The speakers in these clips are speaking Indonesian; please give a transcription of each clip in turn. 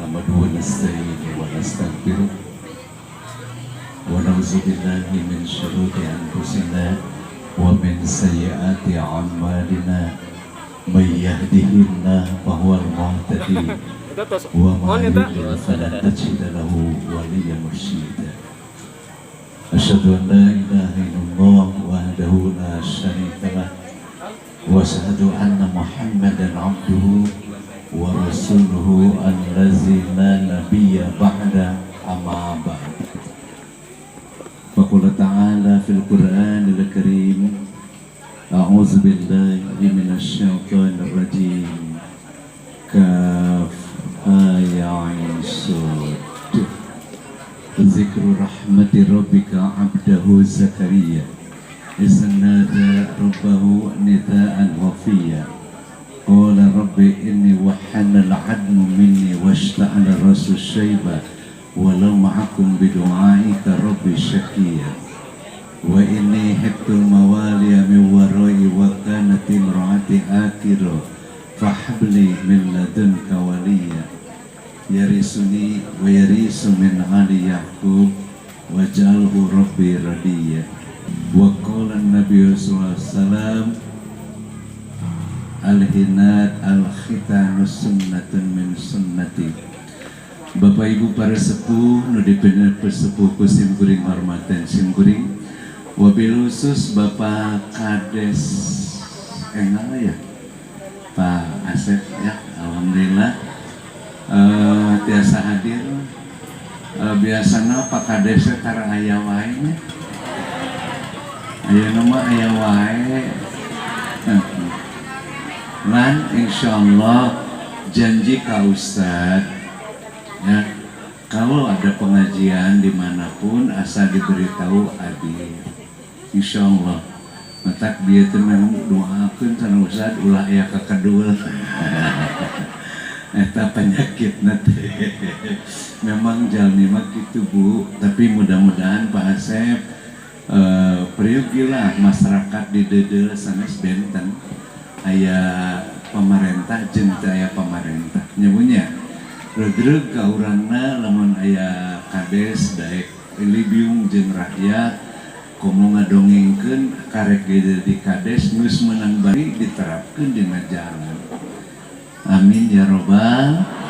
نحمده ونستعينه ونستغفره ونعوذ بالله من شرور أنفسنا ومن سيئات أعمالنا من يهده الله فهو المهتدي ومن يضلل فلن تجد له وليا مرشدا أشهد أن لا إله إلا الله وحده لا شريك له وأشهد أن محمدا عبده ورسوله الذي لا نبي بعده أما بعد فقال تعالى في القرآن الكريم أعوذ بالله من الشيطان الرجيم كاف يا عين صاد ذكر رحمة ربك عبده زكريا إذ نادى ربه نداء خفيا قال رب إني وحن العظم مني واشتعل الرأس شيبا ولم أكن بدعائك ربي شقيا وإني خفت الموالي من ورائي وكانت امرأتي عاقرا فهب لي من لدنك وليا يرثني ويرث من آل يعقوب واجعله ربي رضيا وقال النبي صلى الله عليه وسلم al-hinat al-khitanu sunnatun min sunnati. Bapak Ibu para sepuh nu dipeuneut sepuh ku simkuring hormatan simkuring wabil khusus Bapak Kades enggak ya Pak Asep ya alhamdulillah tiasa hadir. Biasana Pak Kades tara aya wae nya aya nama aya wae lan insyaallah janji ka Ustad ya kalau ada pengajian dimanapun asal diberitahu hadir insyaallah matak dia teh memang doakeun kana Ustad ulah aya kakedul eta penyakitna teh memang jalmi mah kitu Bu tapi mudah-mudahan Pak Asep priugilah masyarakat di dedeu sanes benten aya pemerintah jeung teu aya pemerintah nyamunya regreg ka urangna lamun aya kades daek libiung jeung rakyat komo ngadongengkeun karek di kades geus meunang bari diterapkeun dina jalan amin ya robbal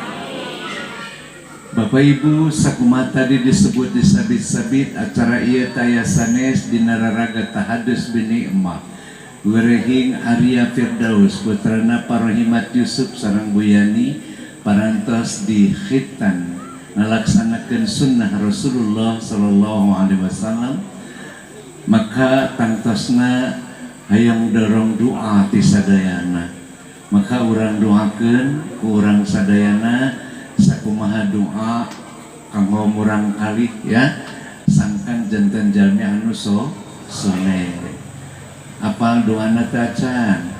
Bapak Ibu sakumaha tadi disebut disabit-sabit acara ieu taya sanes dina raraga tahadus bini emak Werehing Arya Firdaus putrana Parohimat Yusuf sareng Bu Yani parantos di khitan ngalaksanakeun sunnah Rasulullah sallallahu alaihi wasallam maka tangtosna hayang dorong doa ti sadayana maka urang doakeun ku urang sadayana sakumaha doa kanggo murang kali ya sangkan janten jalmi anu soleh apa doana tacan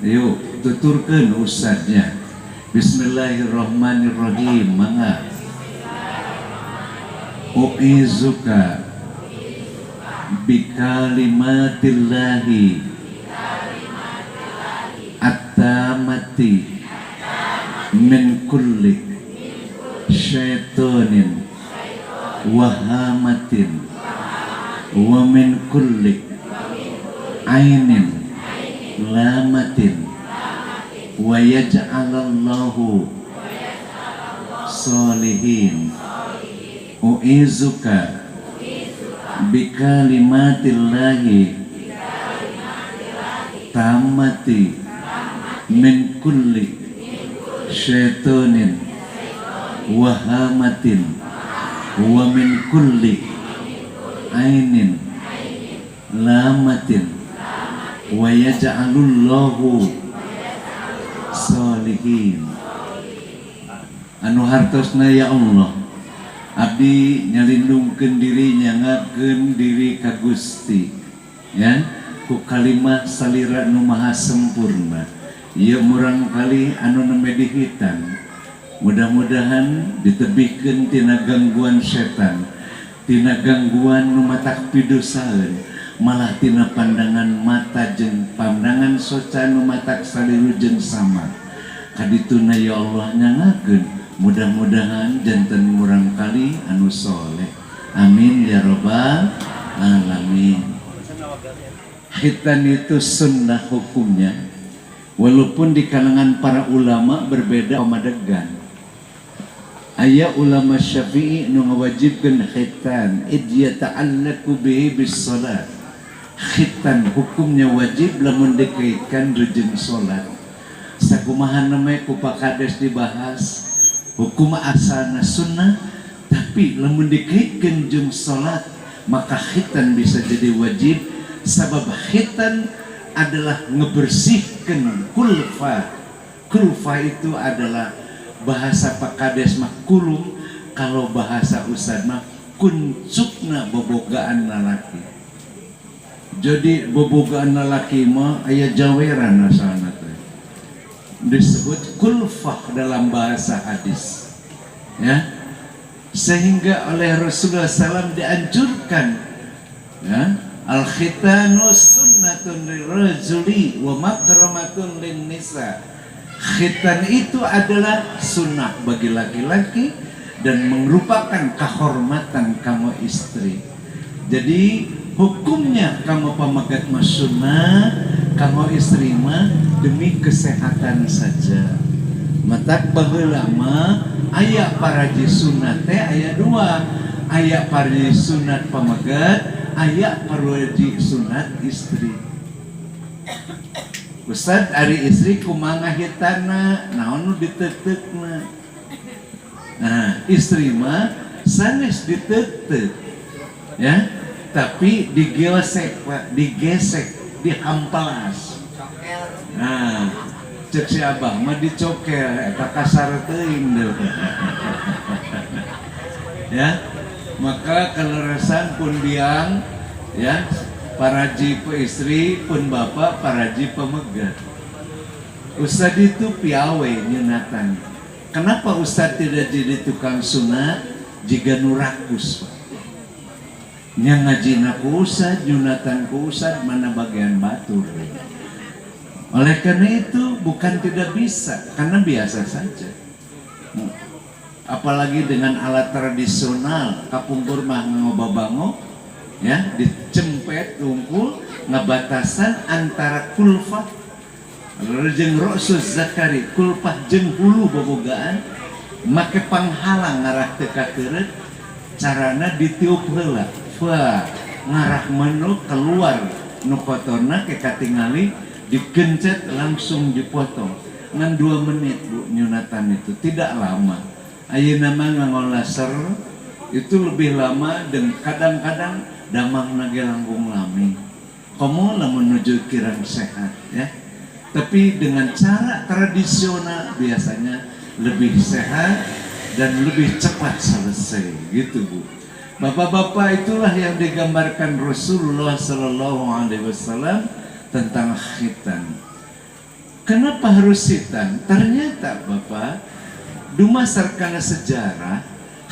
yuk tuturkeun ustadnya bismillahirrahmanirrahim mangga uizuka bikalimatillahi at-tamati min kulli syaitonin wahamatin wa min kulli ainin lamatin wa yaj'alallahu solihin u'izuka bikalimatillahi tammati min kulli syaitonin wahamatin wa min kulli ainin lamatin wa yaj'alullahu solihin anu hartosna ya Allah abdi nyalindungkeun diri nyangakeun diri ka Gusti ya ku kalimat salira nu maha sempurna ieu murang kali anu nembe dihitan mudah-mudahan ditebihkeun tina gangguan setan tina gangguan nu matak pidosaeun malah tina pandangan mata jeung pandangan soca nu matak saliru jeung sama kadituna ya Allah nyangakeun Mudah-mudahan janten murang kali anu soleh. Amin ya robbal alamin. Khitan itu sunnah hukumnya, walaupun di kalangan para ulama berbeda pemadegan. Aya ulama Syafi'i nu ngawajibkeun khitan id yata'allaqu bihi bis salat. Khitan hukumnya wajib lamun dikaitkan jeung salat. Sakumaha namanya ku pakades dibahas, hukum asalna sunnah, tapi lamun dikaitkan jeung salat maka khitan bisa jadi wajib. Sabab khitan adalah ngebersihkan kulfa. Kulfa itu adalah bahasa pakades mah kulum, kalau bahasa ustad mah kuncukna bobogaan lalaki. Jadi bobogaan lalaki mah aya jaweran asalna teh. Disebut kulfah dalam bahasa hadis. Ya. Sehingga oleh Rasulullah SAW dianjurkan, ya, al-khitanu sunnatun lirrajuli wa makramatun lin nisa. Khitan itu adalah sunnah bagi laki-laki dan merupakan kehormatan kamu istri. Jadi hukumnya kamu pamagat mah sunnah, kamu istri mah demi kesehatan saja. Matak baheula mah aya paraji sunat teh aya dua, aya paraji sunat pamagat, aya paraji sunat istri. Ustad ari istri kumaha ngahitana naon nu diteuteukna. Nah, istri mah sanes diteuteuk. Ya, tapi digesek, Pak, digesek, dihampalas. Nah, cek si abah mah dicokel eta kasar teuing deui. Ya, maka keleresan pun biang, ya, paraji pe istri pun bapak paraji pemegat. Ustad itu piawe nyunatan. Kenapa ustad tidak jadi tukang sunat jika nurakus, Pak? Nya ngajina ku ustad, nyunatan ku ustad, mana bagian batur. Oleh karena itu bukan tidak bisa, karena biasa saja. Apalagi dengan alat tradisional, kapungkur mah ngobabango, ya, dicempet tungkul, ngebatasan antara kulfah jeung ra'sus zakari, kulfah jeung hulu bobogaan, make panghalang ngarah teu ka keureut, carana ditiup heula, fa ngarah menu keluar nu kotorna ke katingali, dikencet langsung dipotong. Ngan 2 menit Bu nyunatan itu tidak lama. Ayeuna mah nganggo laser itu lebih lama dan kadang-kadang damang nage langkung lami. Komo lamun nuju kirang sehat, ya. Tapi dengan cara tradisional biasanya lebih sehat dan lebih cepat selesai, gitu Bu. Bapak-bapak, itulah yang digambarkan Rasulullah Sallallahu Alaihi Wasallam tentang khitan. Kenapa harus khitan? Ternyata Bapak, dumasarkan sejarah,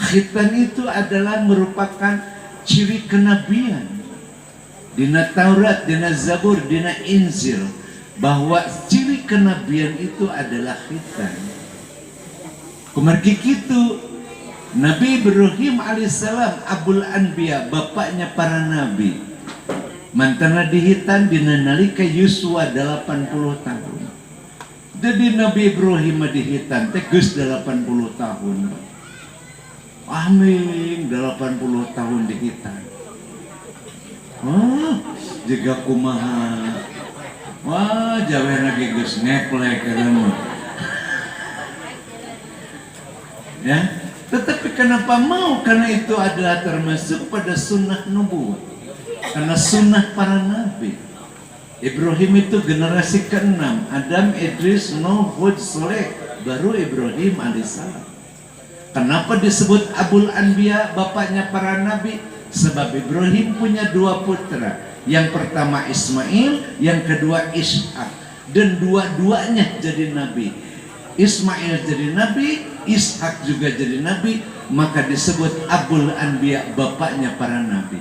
khitan itu adalah merupakan ciri kenabian. Dina Taurat, dina Zabur, dina Injil, bahwa ciri kenabian itu adalah khitan. Kumargi kitu Nabi Ibrahim alaihissalam Abul Anbiya, bapaknya para nabi, mantana dihitan dina nalika yuswa 80 tahun. Jadi Nabi Ibrahim dihitan teh geus 80 tahun. Amin, 80 tahun dihitan. Oh, juga kumaha. Wah, jawe lagi geus ngeplek kana. Ya, tetapi kenapa mau? Karena itu adalah termasuk pada sunnah nubuwah. Karena sunnah para nabi. Ibrahim itu generasi ke-6, Adam, Idris, Nuh, Hud, Soleh, baru Ibrahim alaihissalam. Kenapa disebut Abul Anbiya, bapaknya para nabi? Sebab Ibrahim punya 2 putra. Yang pertama Ismail, yang kedua Ishak, dan dua-duanya jadi nabi. Ismail jadi nabi, Ishak juga jadi nabi, maka disebut Abul Anbiya, bapaknya para nabi.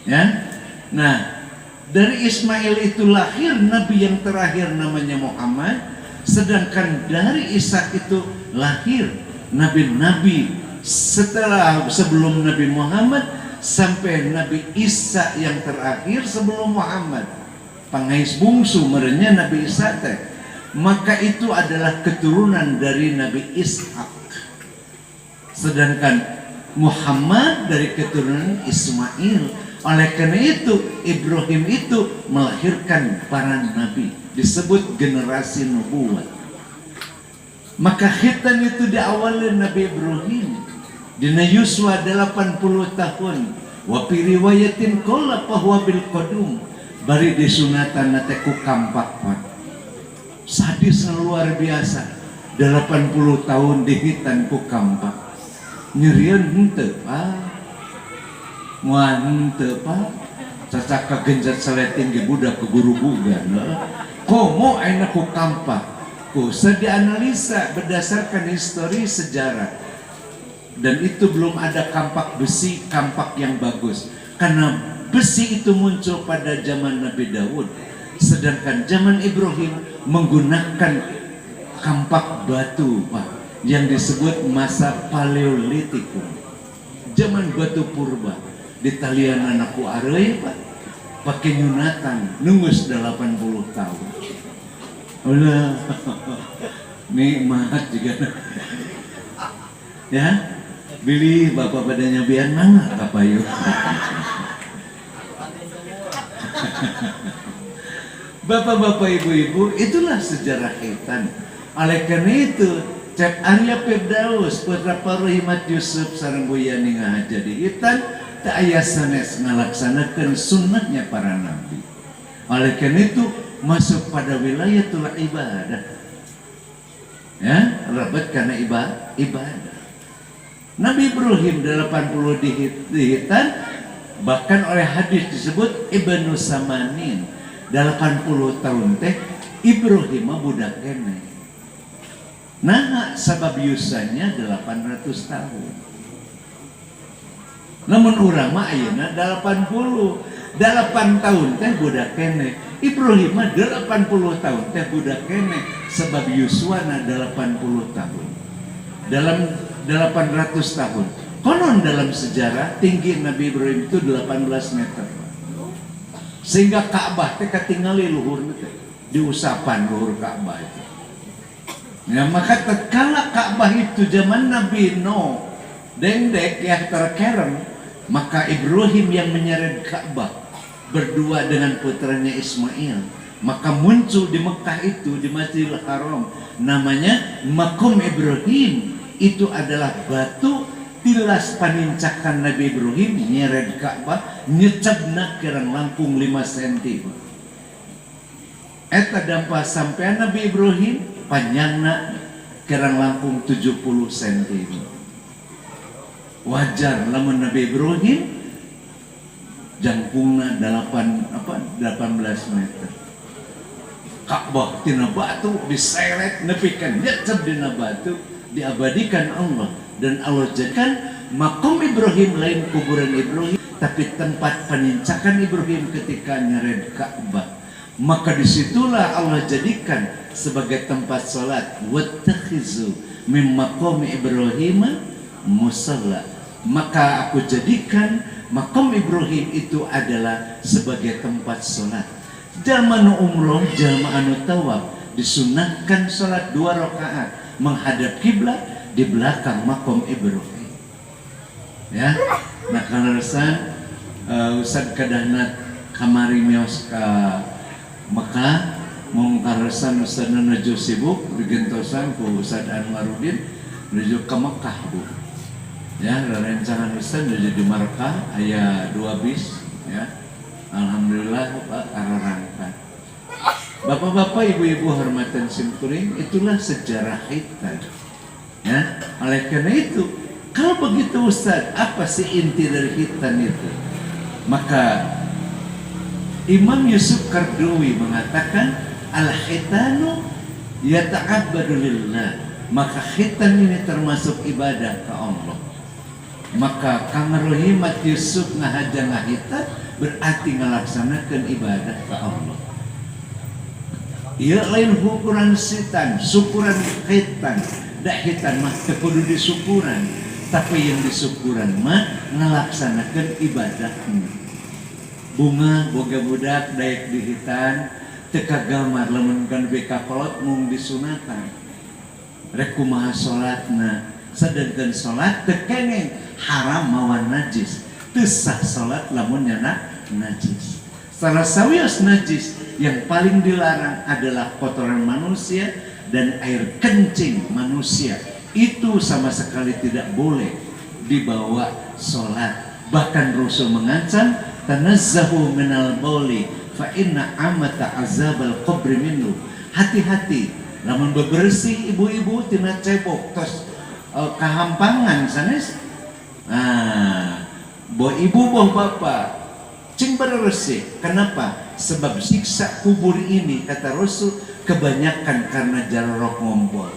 Ya, nah, dari Ismail itu lahir nabi yang terakhir namanya Muhammad, sedangkan dari Ishak itu lahir nabi-nabi sebelum Nabi Muhammad sampai Nabi Isa yang terakhir sebelum Muhammad, pangais bungsu merenya Nabi Isa teh, maka itu adalah keturunan dari Nabi Ishak, sedangkan Muhammad dari keturunan Ismail. Oleh karena itu Ibrahim itu melahirkan para nabi, disebut generasi nubuat. Maka khitan itu diawali Nabi Ibrahim dina yuswa 80 tahun. Wa fi riwayatin qala fahuwa bil qadum, bari disunatan teh ku kampak pak. Sadis luar biasa, 80 tahun dihitan ku kampak. Nyerian henteu pak. Moal henteu pak. Cacak kagenjat saleting ge budak ke guru bugan. Komo ayeuna ku kampak. Bisa dianalisa berdasarkan histori sejarah, dan itu belum ada kampak besi, kampak yang bagus, karena besi itu muncul pada zaman Nabi Daud, sedangkan zaman Ibrahim menggunakan kampak batu pak, yang disebut masa Paleolitikum, zaman batu purba. Di talian anakku arei pak pakai nyunatan nunggus 80 tahun. Allah, nikmat juga. Ya, pilih bapak badannya biar mana kapayu. Bapak-bapak, ibu-ibu, itulah sejarah khitan. Oleh karena itu, Cep Arya Firdaus putra Parohimat Yusuf sareng Buyani ngahaja di khitan, tak aya sanes ngalaksanakeun sunnahnya para nabi. Oleh karena itu masuk pada wilayatul ibadah, ya, rabat karena ibadah. Nabi Ibrahim 80 dihitan, bahkan oleh hadis disebut Ibnu Samanin, 80 tahun teh Ibrahim budak kene. Nah, sabab yusanya 800 tahun. Namun urang mah ayeuna 8 tahun teh budak kene. Ibrahim mah 80 tahun teh budak kene, sebab yuswana 80 tahun. Dalam 800 tahun. Konon dalam sejarah tinggi Nabi Ibrahim itu 18 meter. Sehingga Ka'bah teh katingali luhur teh, diusapan luhur Ka'bah itu. Ya, maka tatkala Ka'bah itu zaman Nabi Nuh dendek ya terkerem, maka Ibrahim yang menyeret Ka'bah berdua dengan putranya Ismail, maka muncul di Mekah itu di Masjidil Haram namanya Maqam Ibrahim. Itu adalah batu tilas panincakan Nabi Ibrahim nyeret Ka'bah, nyecegna kirang langkung 5 cm. Eta dampa sampai Nabi Ibrahim panjangna kirang langkung 70 cm. Wajar lamun Nabi Ibrahim jangkungna 18 meter. Ka'bah tina batu diseret nepikeun nyecep dina batu, diabadikan Allah, dan Allah jadikan Maqam Ibrahim lain kuburan Ibrahim, tapi tempat penincakan Ibrahim ketika nyeret Ka'bah. Maka disitulah Allah jadikan sebagai tempat salat. Wattakhizu mim maqami Ibrahim musalla. Maka aku jadikan Maqam Ibrahim itu adalah sebagai tempat salat. Jalma nu umroh, jalma anu tawaf disunahkan salat 2 rakaat menghadap kiblat di belakang Maqam Ibrahim. Ya, nah kalaresan Ustad kadahna kamari mios ka Mekah, mung kalaresan Ustad nuju sibuk digentosan ku Ustad Anwaruddin menuju ke Mekah Bu. Ya, rencangan Ustad menuju di Markah aya 2 bis ya. Alhamdulillah Pak kararangkan. Bapak-bapak, ibu-ibu hormatan simkuring, itulah sejarah khitan. Ya, oleh karena itu, kalau begitu Ustaz, apa sih inti dari khitan itu? Maka Imam Yusuf Qardawi mengatakan al-khitanu yata'abbadu lillah. Maka khitan ini termasuk ibadah ke Allah. Maka Kang Rohimat Yusuf ngahaja ngahitan berarti ngelaksanakan ibadah ke Allah. Ia lain ukuran sitan, syukuran khitan dak hitan mah teu kudu disukuran, tapi yang disukuran mah ngelaksanakeun ibadahna. Bunga boga budak daek di hitan teu kagamar lamun kan beka kolot mung disunatan. Rek kumaha salatna, sedengkeun salat teu kengeng haram mawan najis, teu sah salat lamun nyana najis. Secara sawios najis yang paling dilarang adalah kotoran manusia dan air kencing manusia. Itu sama sekali tidak boleh dibawa salat. Bahkan Rasul mengancam tanazzahu minal bauli fa inna amata azabal qabri minhu. Hati-hati lamun bebersih ibu-ibu tina cebok tos kahampangan sanes. Bo ibu boh bapak cing bersih. Kenapa? Sebab siksa kubur ini kata Rasul kebanyakan karena jarok ngompol.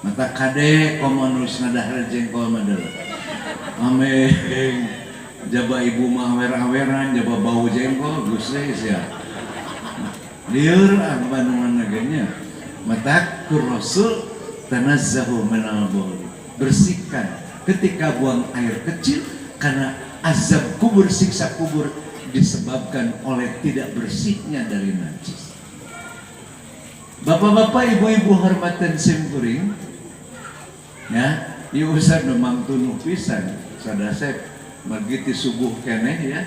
Mata kade komonus nadahar jengkol madel. Amin. Jaba ibu mah awer-aweran, jaba bau jengkol gusreis ya. Lieur abanungan naganya. Mata ku Rasul tanazzahu minal baul. Bersihkan ketika buang air kecil karena azab kubur, siksa kubur disebabkan oleh tidak bersihnya dari najis. Bapak-bapak, ibu-ibu hormatan simkuring, ya, ieu usah memang tunuh pisan, sadasep magiti subuh keneh ya,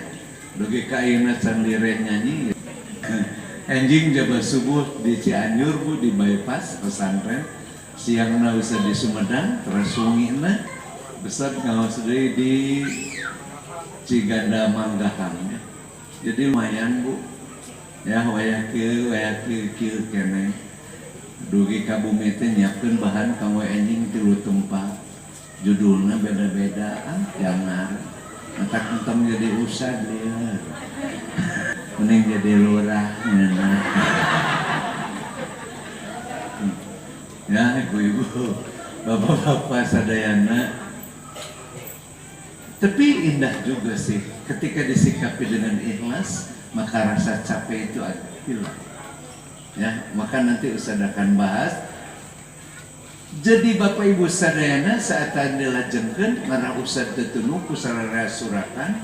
doge kaina can lireh nyanyi. Enjing jaba subuh di Cianjur bu di bypass pesantren, siangna usah di Sumedang, terus sungina besar ngawas deui di Ciganda Manggahang ya. Jadi lumayan bu, ya wayah kieu keneh. Dugi ka bumi teh nyiapkeun bahan kanggo enjing 3 tempat. Judulna beda-beda jangan. Entak entam jadi usad dia. Mending jadi lurah ngeunah. Ya ibu-ibu, bapak-bapak sadayana. Tapi indah juga sih ketika disikapi dengan ikhlas, maka rasa capek itu hilang. Ya, maka nanti Ustaz akan bahas. Jadi Bapak Ibu sadayana saat anda lajengkeun marah Ustaz tetunu ku sararea surakan,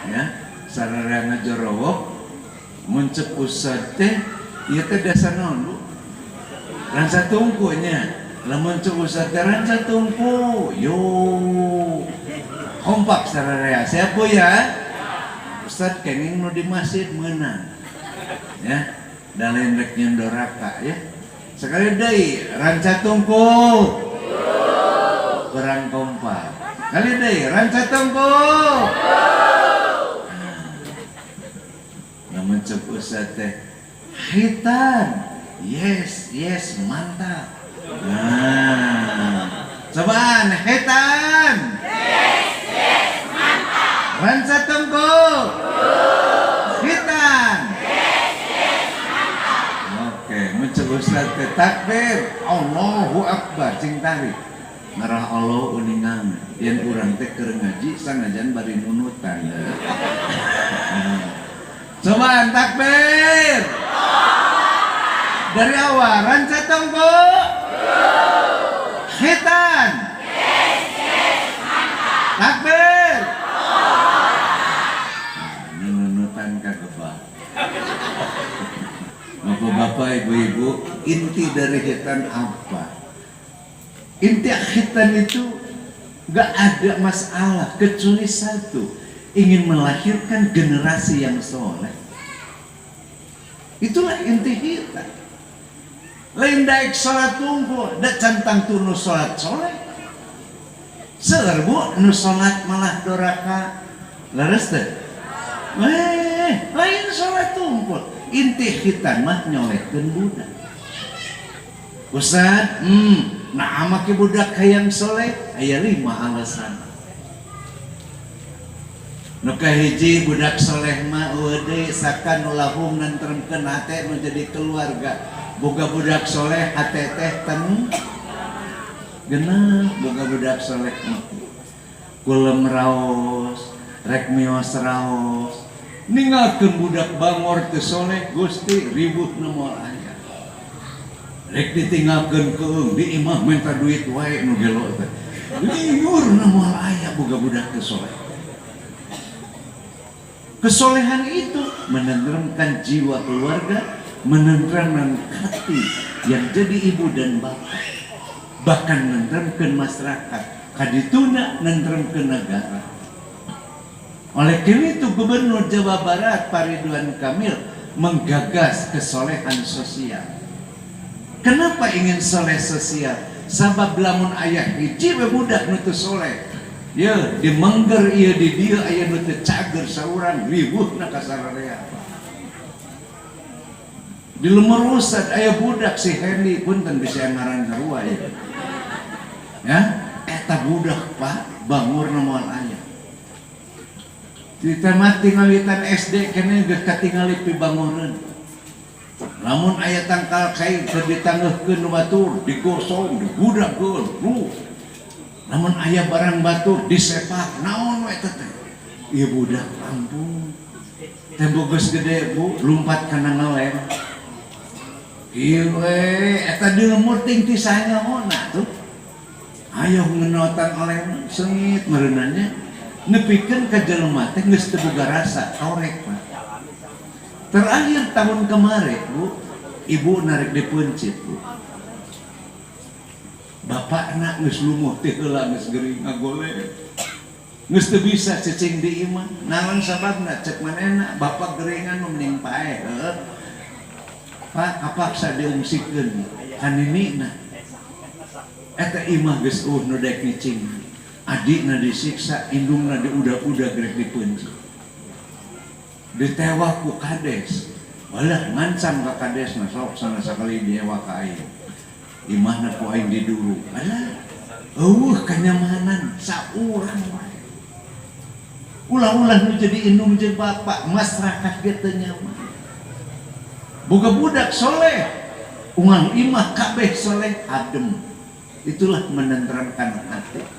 ya, sararea ngajorowok, muncul Ustaz teh, ieu teh dasar naon Bu? Ranca tungkunya. Lamun muncul Ustaz teh ranca tungku. Yo. Kompak sararea. Siapa ya? Ustaz kenging nu di masjid meunang. Ya, da lain rek nyendoraka ya. Sekali deui ranca tungku. Kurang kompak. Kali deui ranca tungku. Lamun cep Ustaz teh hitan. Yes, mantap. Nah, cobaan hitan. Ranca tungku hitan. Oke, muncul Ustaz ke takbir Allahu Akbar cing tarik ngarah Allah uningan yen urang teh keur ngaji sanajan bari nunutan. Cobaan takbir dari awal ranca tungku hitan. Takbir Bapak-bapak, ibu-ibu, inti dari hitan apa? Inti hitan itu gak ada masalah kecuali satu, ingin melahirkan generasi yang soleh. Itulah inti hitan. Lain daik sholat tunggu, dak cantang tunu sholat soleh. Serbu nu sholat malah doraka, laras teh. Lain sholat tunggu. Inti hitan mah nyolehkeun budak. Ustaz, nah ama ke budak hayang soleh aya 5 alasan. Nu kahiji budak soleh mah eueuh sakan lahum nantremkeun hate nu jadi keluarga. Boga budak soleh hate teh tenang. Genah boga budak soleh mah. Kulem raos, rek mios raos. Ninggalkeun budak bangor teu soleh Gusti ribuh nu moal aya. rek ditinggalkeun keung di imah minta duit wae nu gelo teh liur na moal aya boga budak teu soleh. Kesolehan itu menenteramkan jiwa keluarga, menenteramkan hati yang jadi ibu dan bapak, bahkan menenteramkan masyarakat, kadituna menenteramkan negara. Oleh karena itu Gubernur Jawa Barat Pak Ridwan Kamil menggagas kesolehan sosial. Kenapa ingin soleh sosial? Sabab lamun ayah hiji budak nu teu soleh, ya di Mengger ieu di dieu aya nu teu cager saurang riweuhna ka sararea. Di Lumur Usad aya budak si Hendy punten bisa ngaran sarua ya. Ya, eta budak Pak bangurna moal aya. Kita mati ngawitan SD kene geus katingali pibangureun. Lamun aya tangkal kain keur ditanggeuhkeun batur, digosong, digudagkeun, namun aya barang batur disepak, naon we teh? Ieu budak ampun. Tembok geus gede Bu, lumpat kana ngelem. Ieu we eta dilemur ting ti saenaona tuh. Aya ngenotan oleh sengit meureunanya nepikeun ka jelema teh geus teu boga rasa, korek Pak. Terakhir tahun kemarin Bu, ibu narik dipencit Bu. Bapak nak geus lumuh teh heula geus geuring ngagole. Geus teu bisa cicing di imah. Naon sababna cek manehna bapak geuringan nu mending pae heuh. Pak kapaksa diungsikeun ka ninina. Eta imah geus nu daek cicing. Adikna disiksa, indungna diudag-udag rek dipencit. Ditewah ku kades, walah ngancam ka kadesna sok sana sakali diewa ka aing. Imahna ku aing diduru, alah eueuh kanyamanan saurang wae. Ulah-ulah nu jadi indung jeung bapak, masyarakat ge teu nyaman. Boga budak soleh, ungang imah kabeh soleh adem. Itulah menenteramkan hati.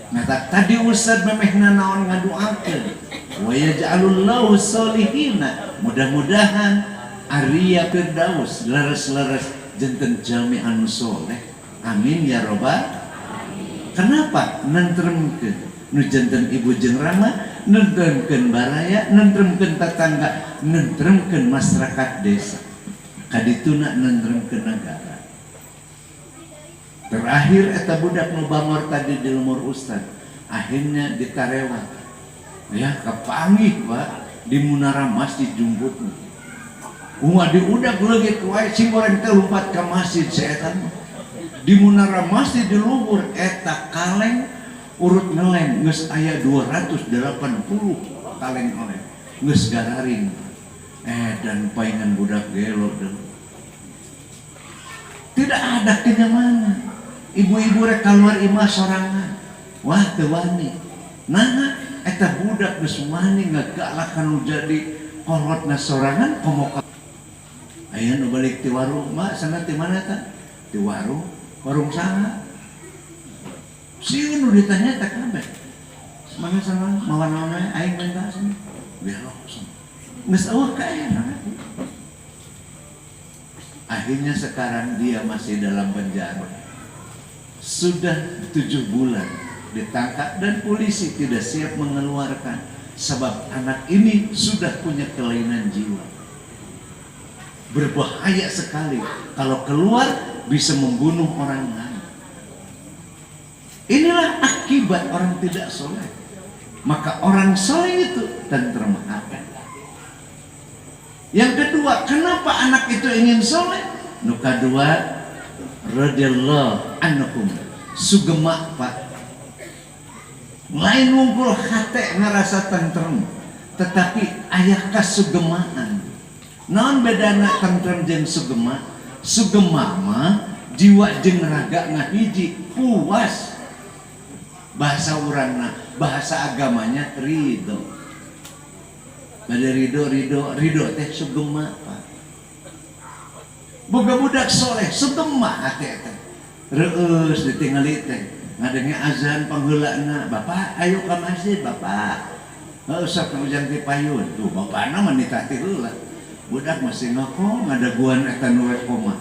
Nah tadi Ustaz memehna naon ngaduakeun wa yaj'alullahu solihina, mudah-mudahan Arya Firdaus leres-leres janten jami anu soleh, amin ya robbal. Kenapa? Nentremkeun nu janten ibu jeung rama, nentremkeun baraya, nentremkeun tetangga, nentremkeun masyarakat desa, kadituna nentremkeun negara. Terakhir eta budak nu bangor tadi di Lumur Ustad akhirnya ditarewa ya kapanggih Pak di Munara Masjid Jumbutna. Umat diudak leungit wae sing goreng teh lompat ka masjid saetan di Munara Masjid di luhur eta kaleng urut ngeleng geus aya 280 kaleng oleh geus gararing dan paingan budak gelo deui. Tidak ada kenyamanan. Ibu-ibu rek keluar imah sorangan, wah teu wani. Nah, eta budak geus wani ngagalak anu jadi kolotna sorangan komo ka. Aya nu balik ti warung, mak sana ti mana tah? Ti warung, warung saha? Sieun nu ditanya teh kabeh. Mana sana mawa naon we aing minta sana. Belok sana. Geus eueuh ka era. Akhirnya sekarang dia masih dalam penjara. Sudah 7 bulan ditangkap dan polisi tidak siap mengeluarkan sebab anak ini sudah punya kelainan jiwa. Berbahaya sekali kalau keluar bisa membunuh orang lain. Inilah akibat orang tidak soleh. Maka orang soleh itu tentrem hati. Yang kedua, kenapa anak itu ingin soleh? Nu kadua, radhiyallahu anhum sugema Pak. Lain ngumpul hate ngerasa tentrem, tetapi aya kasugemaan. Naon bedana tentrem jeung sugema? Sugema mah jiwa jeung raga ngahiji puas. Bahasa urangna, bahasa agamanya ridho. Bade ridho teh sugema Pak. Boga budak soleh sugema hate eta. Reus ditingali teh ngadengi azan pangheulana, bapak ayo ka masjid bapak. Heuh sok ka ujang ti payun. Tuh bapana mah nitah ti heula. budak masih ngoko ngadaguan eta nu rek koma.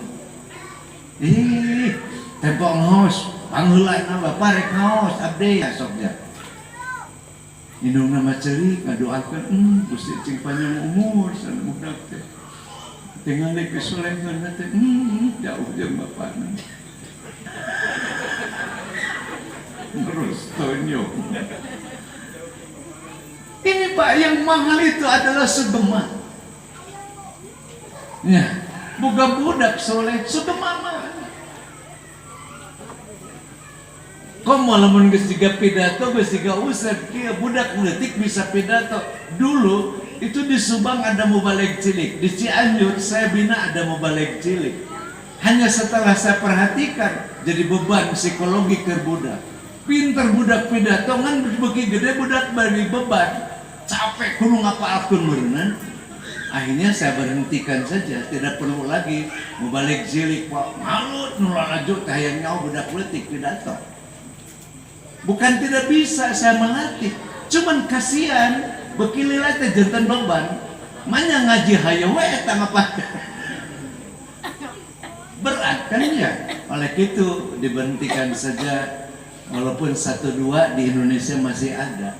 Tempo ngaos, pangheulaan Bapak rek ngaos abdi soknya. Indungna mah ceurik ngadoakeun Gusti cing panjang umur sana budak teh. Tinggal ke solengan teh jauh jeung bapana. Terus tonyo. Ini Pak yang mahal itu adalah sugema. Ya, boga budak soleh sugema mah. Komo lamun geus jiga pidato geus jiga ustad kieu budak leutik bisa pidato. Dulu itu di Subang ada mubalig cilik, di Cianjur saya bina ada mubalig cilik. Hanya setelah saya perhatikan jadi beban psikologi ke budak. Pinter budak pidato kan beki gede budak bagi beban. Capek kudu ngapalkeun meureunna. Akhirnya saya berhentikan saja, tidak perlu lagi mubalig cilik Pak. Malut nu lanjut hayang nyaho budak leutik pidato. Bukan tidak bisa saya melatih, cuman kasihan bekilila teh janten beban, manya ngaji hayo we eta ngapa? Berat kan ya? Oleh itu diberhentikan saja, walaupun 1-2 di Indonesia masih ada.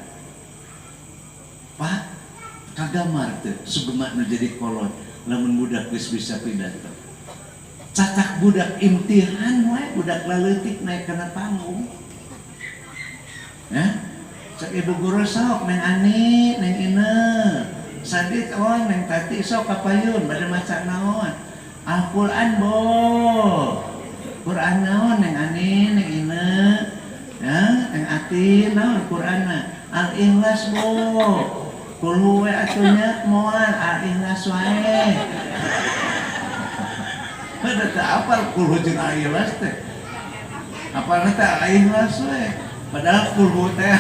Pak, kagamar teh sugema nu jadi kolot, lamun budak geus bisa pidato. Cacak budak imtihan we, budak laleutik naik kana panggung. Ya, cek ibu guru sok neng Ani, neng Ine, Sadit neng Tati sok kapayun, pada maca naon, Al-Quran bo, Quran naon neng Ani, neng Ine, ya, neng Ati naon Quran Al-Ikhlas bo, kuluwe atunya moal Al-Ikhlas wae. Pada tak apal kuluwe jeung Al-Ikhlas teh, apalna teh Al-Ikhlas wae. Padahal kulhu teh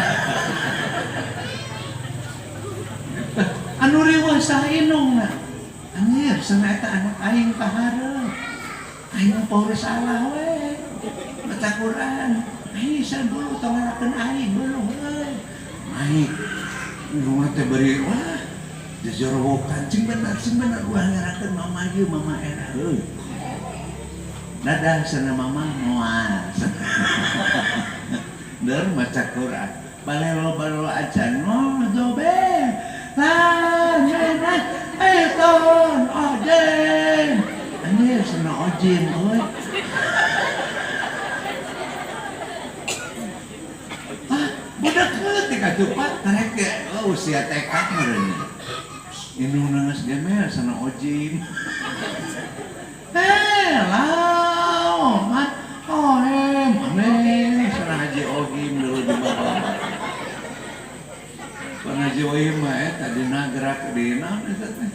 anu riweuh sainungna anjir sana eta anak aing kahareup aing poho salah we baca Quran aing san dulu tong ngarakeun aing belum euy aing nu teh bari wah jajorowokan cing bener wah ngarakeun mama ieu mama era euy dadah sana mama moal der maca Quran balelo acan dobe lan ton ojen anjir sana ojin euy budak leutik atuh Pak tarek usia TK meureun indungna geus gemel sana ojin lao mah aneh sana haji ogim dulu di bawah sana haji ogim mah tadi gerak di naon eta teh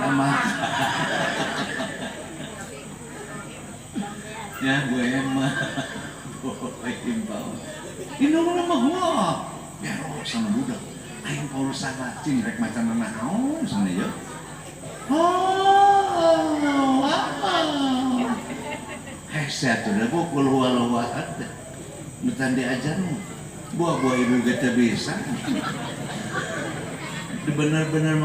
tambah ya gue mah ogim bawah ini mah gua ya sama budak aing kalau salah cing rek macan naon sana ya saya tuh dah buku luar-luar bukan diajar buah ibu kita bisa benar-benar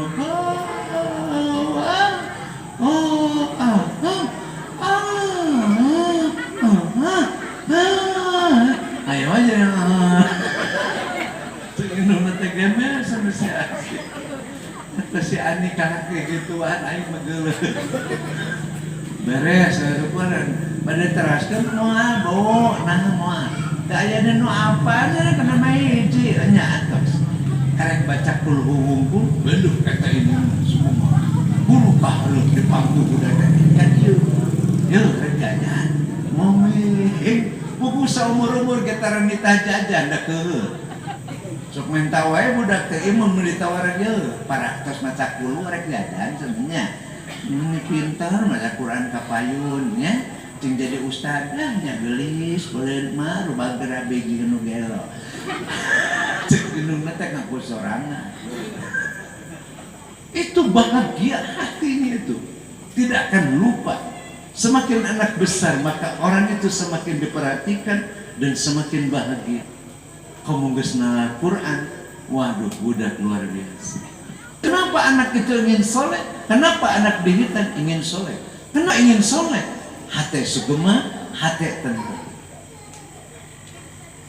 ayo aja ini nanti gemel sama si Asi terus si Ani kakek gituan ayo megel beres kemarin pada teraskan moal bo nah moal gaya nu apa aja kena maiji nya atas karek baca kul huwungkul beluh kata ini semua guru kahluk di panggung udah kan yuk kerjanya ngomong buku seumur-umur getaran ditajajan dah ke sok main tawai budak teh imun melitawaran yuk para tos maca kulu rek jajan sebenarnya ini pintar maca Quran kapayun ya cing jadi ustad nya gelis boleh mah rubah gerabe jeung nu gelo cek indungna teh ngaku sorangan itu bahagia hatinya itu tidak akan lupa semakin anak besar maka orang itu semakin diperhatikan dan semakin bahagia kamu geus nalal Quran waduh budak luar biasa kenapa anak itu ingin soleh Kenapa anak dihitan ingin soleh? Kenapa ingin soleh? Hati sugema, hati tenang.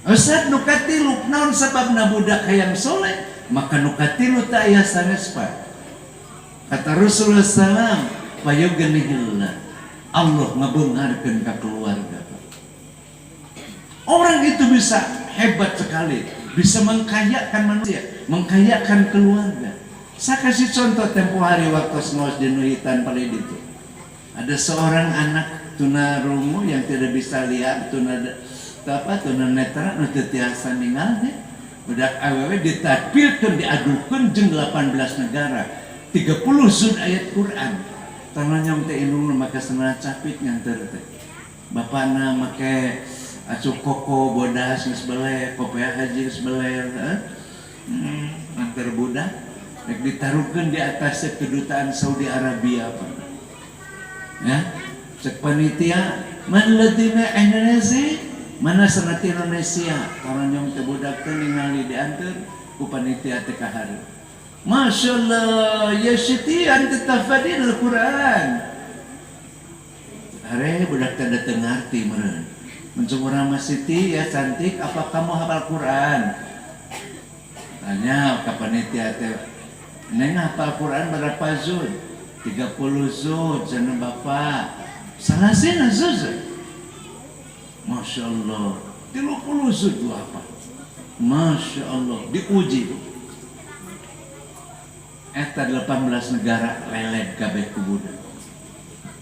Ustaz nukatilu naon sababna budak hayang soleh, maka nukatilu ta aya sanes pa. Kata Rasulullah sallam, "Fayughnihillah." Allah ngabeungarkeun ka keluarga. Orang itu bisa hebat sekali, bisa mengkayakan manusia, mengkayakan keluarga. Saya kasih contoh tempo hari waktu ngos di Nuhitan Palid itu. Ada seorang anak tunarungu yang tidak bisa lihat, tunanetra nu teu tiasa ningali. Budak awewe ditadpilkeun diadukeun jeung 18 negara. 30 sud ayat Quran. Tananya teh indung maka senana capit nganter teh. Bapana make acu koko bodas geus beleh, kopea haji geus beleh, nganter budak rek ditaruhkeun di atas kedutaan Saudi Arabia apa. Ya, cek panitia man ladina Indonesia mana sanati Indonesia karena nyong teh budak teh ningali diantar ku panitia teh kahari. Masyaallah ya siti anta tafadil Al-Qur'an. Are budak teh teu ngarti meureun. Mencumura Mas Siti ya cantik, apa kamu hafal Quran? Tanya ke panitia teh, neng hafal Quran berapa zud? 30 zud, cenah bapak. Salasina zud. Masya Allah, 30 zud apa? Masya Allah, diuji. Eta 18 negara lelet kabeh ku budak.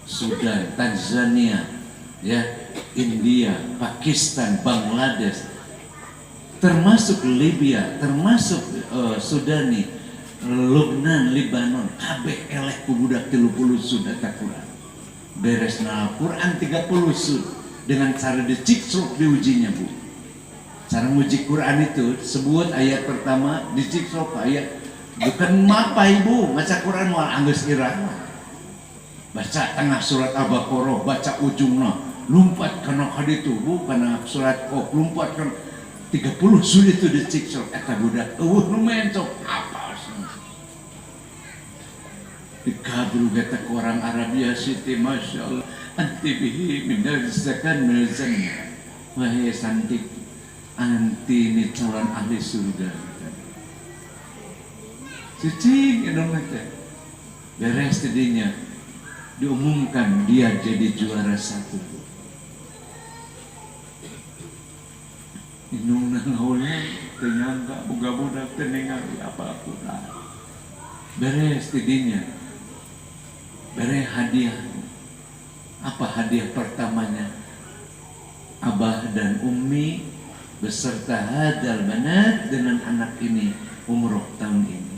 Sudan, Tanzania, ya, India, Pakistan, Bangladesh, termasuk Libya, termasuk Sudani, Lebanon, Libanon, kabeh eleh ku budak 30 sud eta Quran. Beresna Quran 30 sud dengan cara diciksruk diujinya, Bu. Cara nguji Quran itu sebut ayat pertama diciksruk ayat bukan mapa Ibu, baca Quran wal anggeus irah. Baca tengah surat Al-Baqarah, baca ujungna, lumpat kana kaditu, Bu, kana surat Qaf, lumpat kana 30 sud itu diciksruk eta budak. Eueuh nu mencok apa sih? Dikabru kata ke orang Arabia Siti, Masya Allah, anti bihi minal zakan melzannya. Wahai santik, anti ini calon ahli surga. Cicing Indonesia. Beres tadinya diumumkan dia jadi juara 1. Inung nangaulnya tenyangka boga budak tenengali apa Quran. Beres tadinya. Beres hadiah. Apa hadiah pertamanya? Abah dan Ummi beserta hadal banat dengan anak ini umroh tahun ini.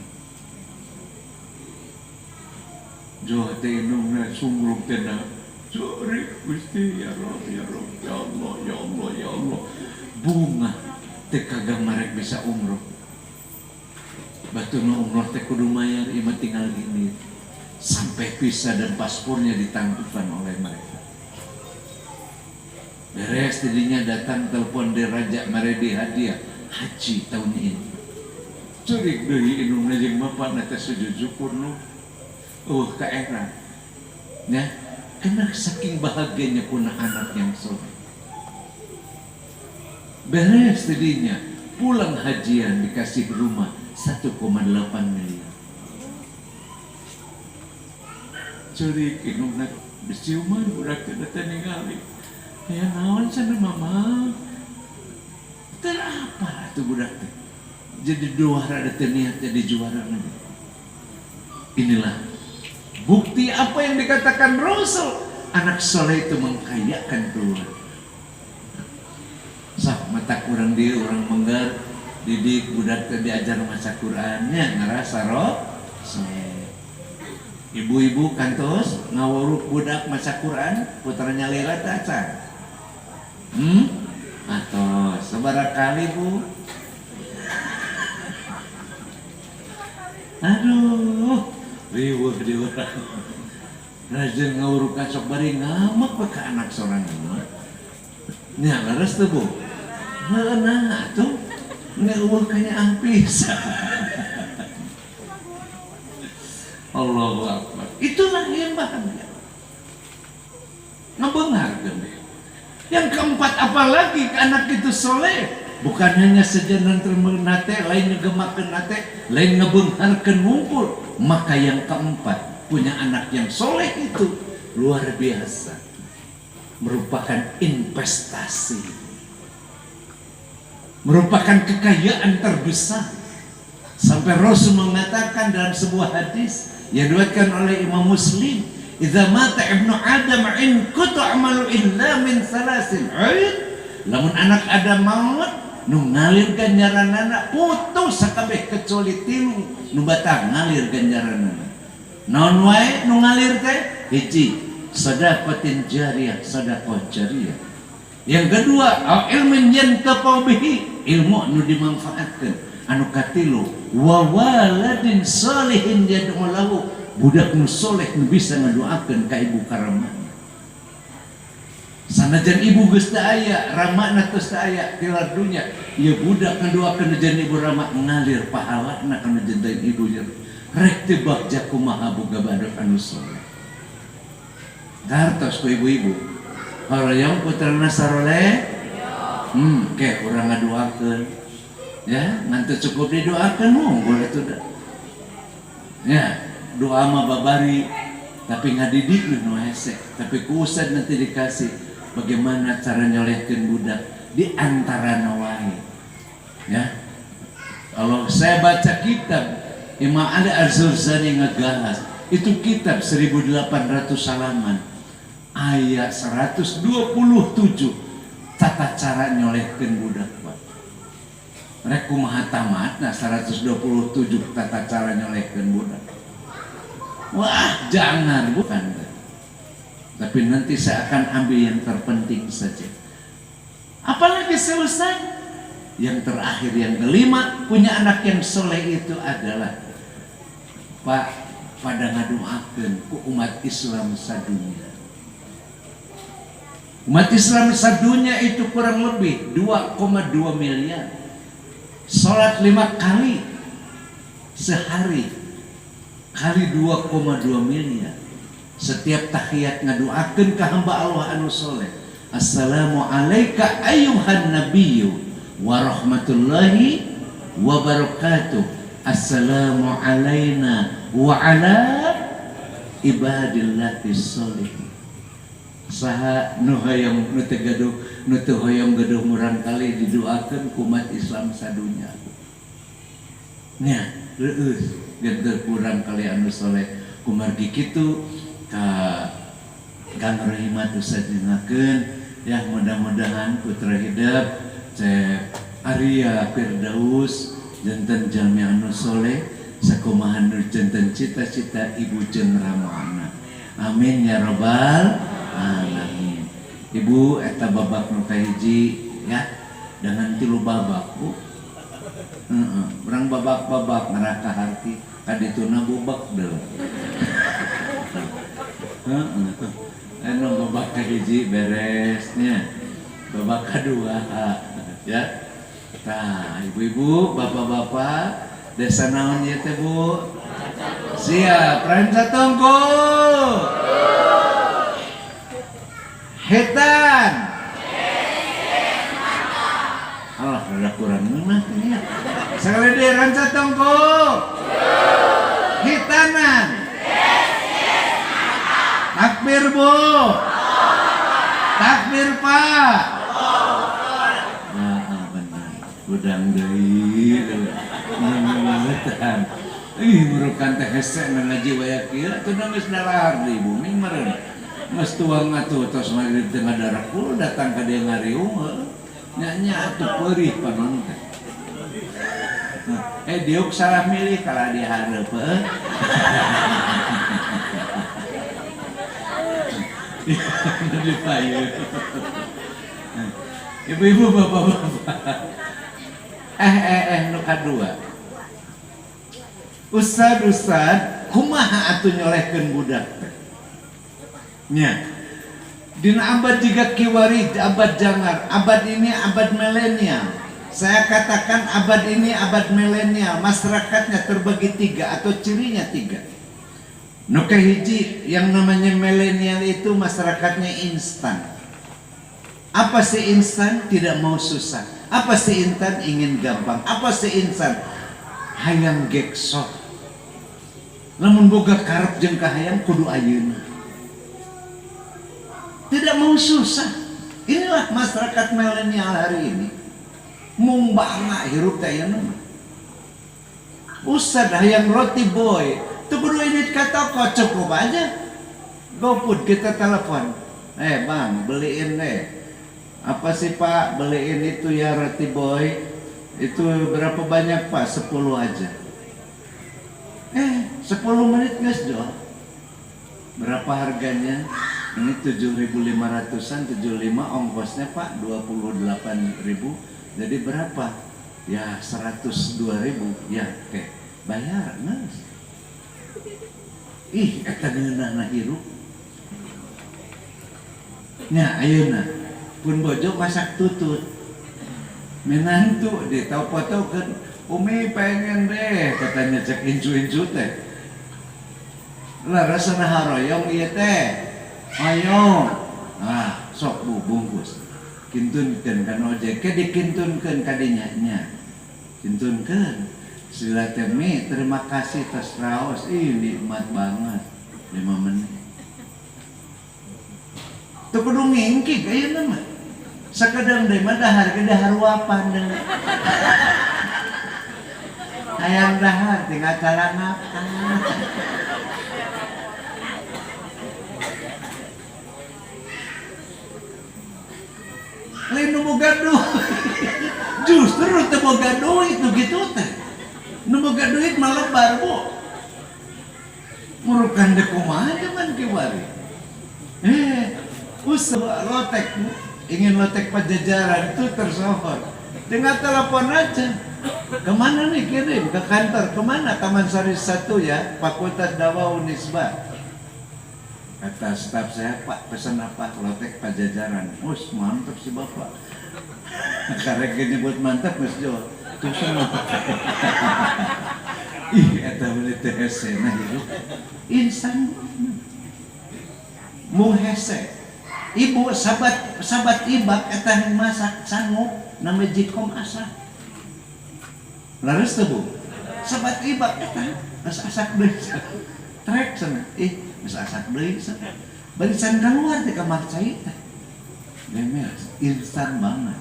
Jauh tenungna sungguh tenang. Sorry Gusti ya Rob, ya Rob, ya Allah, ya Allah, ya Allah. Bunga teh kagak marek bisa umroh. Batuna umroh teh kudu mayar ima tinggal ini. Sampai visa dan paspornya ditangguhkan oleh mereka. Beres tadinya datang telepon dari Raja Maredi hadiah haji tahun ini. Curik deui indungna jeung bapa teh sujud syukur nu. Ka era. Ya, karena saking bahagianya punah anak yang soleh. Beres tadinya pulang hajian dikasih rumah 1,8 miliar. Curik indungna bisiuman budak teh teh ningali. Ya naon sana mama? Teu apa atuh budak teh. Jadi juara teh niat jadi juara nanti. Inilah bukti apa yang dikatakan Rasul, anak soleh itu mengkayakan keluarga. Sah mata kurang dia orang menggar didik budak diajar maca Qurannya ngerasa soleh. Ibu-ibu kantos ngawuruk budak maca Quran putranya Lila taca. Atau sebarang kali Bu. Aduh. Riweuh di urang. Rajin ngawuruk sok bari ngamak ke anak sorangan. Nya leres teu Bu. Heuh nah atuh. Ngeueuh kanya ampis. Allahu Akbar. Itulah yang bahagia. Ngebengarkan. Yang keempat, apalagi anak itu soleh, bukan hanya sejalan termenate, lain ngegemakeun nate, lain ngebengarkan ngumpul. Maka yang keempat, punya anak yang soleh itu luar biasa, merupakan investasi, merupakan kekayaan terbesar. Sampai Rasul mengatakan dalam sebuah hadis yang diriwayatkan oleh Imam Muslim, "Idza mata ibnu Adam in kutu amalu illa min salasin." Lamun anak Adam maut, nu ngalir ganjaranana putus sakabeh kecuali tilu nu batang ngalir ganjaranana. Naon wae nu ngalir teh? Hiji, sedekatin jariyah, sedekah jariyah. Yang kedua, ilmun yantafa'u bihi, ilmu nu dimanfaatkeun. Anu katilu, wa waladin sholihin yad'u lahu, budak nu soleh nu bisa ngadoakeun ka ibu karamana. Sanajan ibu geus teu aya, ramana geus teu aya tilar dunya, ieu budak ngadoakeun jeung ibu rama ngalir pahalana kana janten ibu nya. Rek teu bagja kumaha boga badak anu soleh. Gartos ku ibu-ibu. Hoyong putrana saroleh, ke urang ngadoakeun. Ya, nanti cukup didoakan boleh itu dah. Ya, doa mah babari, tapi ngadidik nu hese, tapi kusad nanti dikasih bagaimana cara nyolehkeun budak di antara nawai. Ya, kalau saya baca kitab Imam Ali Az-Zurzani ngegahas, itu kitab 1800 halaman, ayat 127 tata cara nyolehkeun budak. Rek kumaha tamat, nah 127 tata cara nyolehkeun budak. Wah, jangan, bukan. Tapi nanti saya akan ambil yang terpenting saja. Apalagi selesai. Yang terakhir, yang kelima, punya anak yang soleh itu adalah Pak, pada ngadoakeun ku umat Islam sadunya. Umat Islam sadunya itu kurang lebih 2,2 miliar. Sholat 5 kali sehari kali 2,2 miliar. Setiap tahiyat ngadoakeun ka hamba Allah anu soleh, assalamu alayka ayyuhan nabiyyu wa rahmatullahi wa barakatuh, assalamu alayna wa ala ibadillahi sholihin. Saha nu hayang nu teu gaduh nu teu hoyong gaduh murang kali didoakeun ku umat Islam sadunya. Nya, reueus geunteu kurang kali anu soleh kumargi kitu ka Kang Rohimat usadinakeun ya, mudah-mudahan putra hidup Cek Arya Firdaus janten jalmi anu soleh sakumaha nu janten cita-cita ibu jeung ramana. Amin ya rabbal alamin. Ibu eta babak nu kahiji ya, dengan tilu babak Bu. Urang babak-babak neraka harti kadituna bubak deul. Anu babak kahiji beresnya. Babak kedua ya. Tah, ibu-ibu, bapak-bapak, desa naon ieu teh Bu? Siap, Ranca Tongko. Hetan. Allah, rada kurang ngeunah teh ya. Sakali deui Ranca Tongko. Hitanan. Takbir Bu. Takbir Pak. Nah, benar. Udang deui. Ngeuneutan. Murukan teh hese ngaji waya kieu atuh geus dalahar deui Bu, ming meureun. Geus tuang atuh tos magrib teu ngadarak kul datang ka dieu ngariung. Nya atuh peurih panon teh. Diuk salah milih kala di hareup. Ibu-ibu, bapak-bapak. Nu kadua. Ustad, kumaha atuh nyolehkeun budak teh? Nya. Dina abad jiga kiwari, abad jangar, abad ini abad milenial. Saya katakan abad ini abad milenial, masyarakatnya terbagi 3 atau cirinya 3. Nu kahiji yang namanya milenial itu masyarakatnya instan. Apa sih instan? Tidak mau susah. Apa sih instan? Ingin gampang. Apa sih instan? Hayang geksot. Lamun boga karep jeung kahayang kudu ayeuna. Tidak mau susah. Inilah masyarakat milenial hari ini. Mung bangga hirup teh aya nama. Ustad hayang roti boy. Tuh kudu ini ka toko cukup aja. GoFood kita telepon. Bang, beliin deh. Apa sih Pak, beliin itu ya roti boy. Itu berapa banyak Pak? 10 aja. 10 menit guys jual. Berapa harganya? Ini 7.500-an, 75 ongkosnya Pak 28.000. Jadi berapa? Ya 102.000. Ya oke, bayar mas. Ih, eta geunahna hirup. Nya ayeuna pun bojo masak tutut. Menantu ditahu-tahukeun, Umi pengen deh katanya cek incu-incu teh. Lah rasana haroyong ieu teh. Ayo. Ah, sok Bu bungkus. Kintunkeun kan ojek ke dikintunkeun ka dinya nya. Kintunkeun. Sila teh Mi, terima kasih tos raos. Ih nikmat banget. 5 menit. Teu kudu ngingkig ayeuna mah. Sakadang deui mah dahar ge dahar wapan deui. Hayang dahar tinggal calanakan. Lain nu boga duit. Justru teu boga duit nu kitu teh. Nu boga duit malah barbo. Murukan dek kumaha zaman kiwari. Usaha lotek, ingin lotek Pajajaran itu tersohor. Tinggal telepon aja. Kemana nih kirim? Ke kantor. Kemana? Taman Sari 1 ya, Fakultas Dakwah Unisba. Kata staf saya, Pak pesan apa? Lotek Pajajaran. Us mantap sih Bapak. Karena gini buat mantap Mas Jo. Terus ih, eta boleh teh hese nah hirup. Insan. Mu hese. Ibu sahabat ibak eta masak sanggup nama jikom asa. Laras teh Bu. Sahabat ibak eta geus asak deui. Trek sana. Geus asak deui sana. Bari can keluar di kamar cai teh. Gemes instan banget.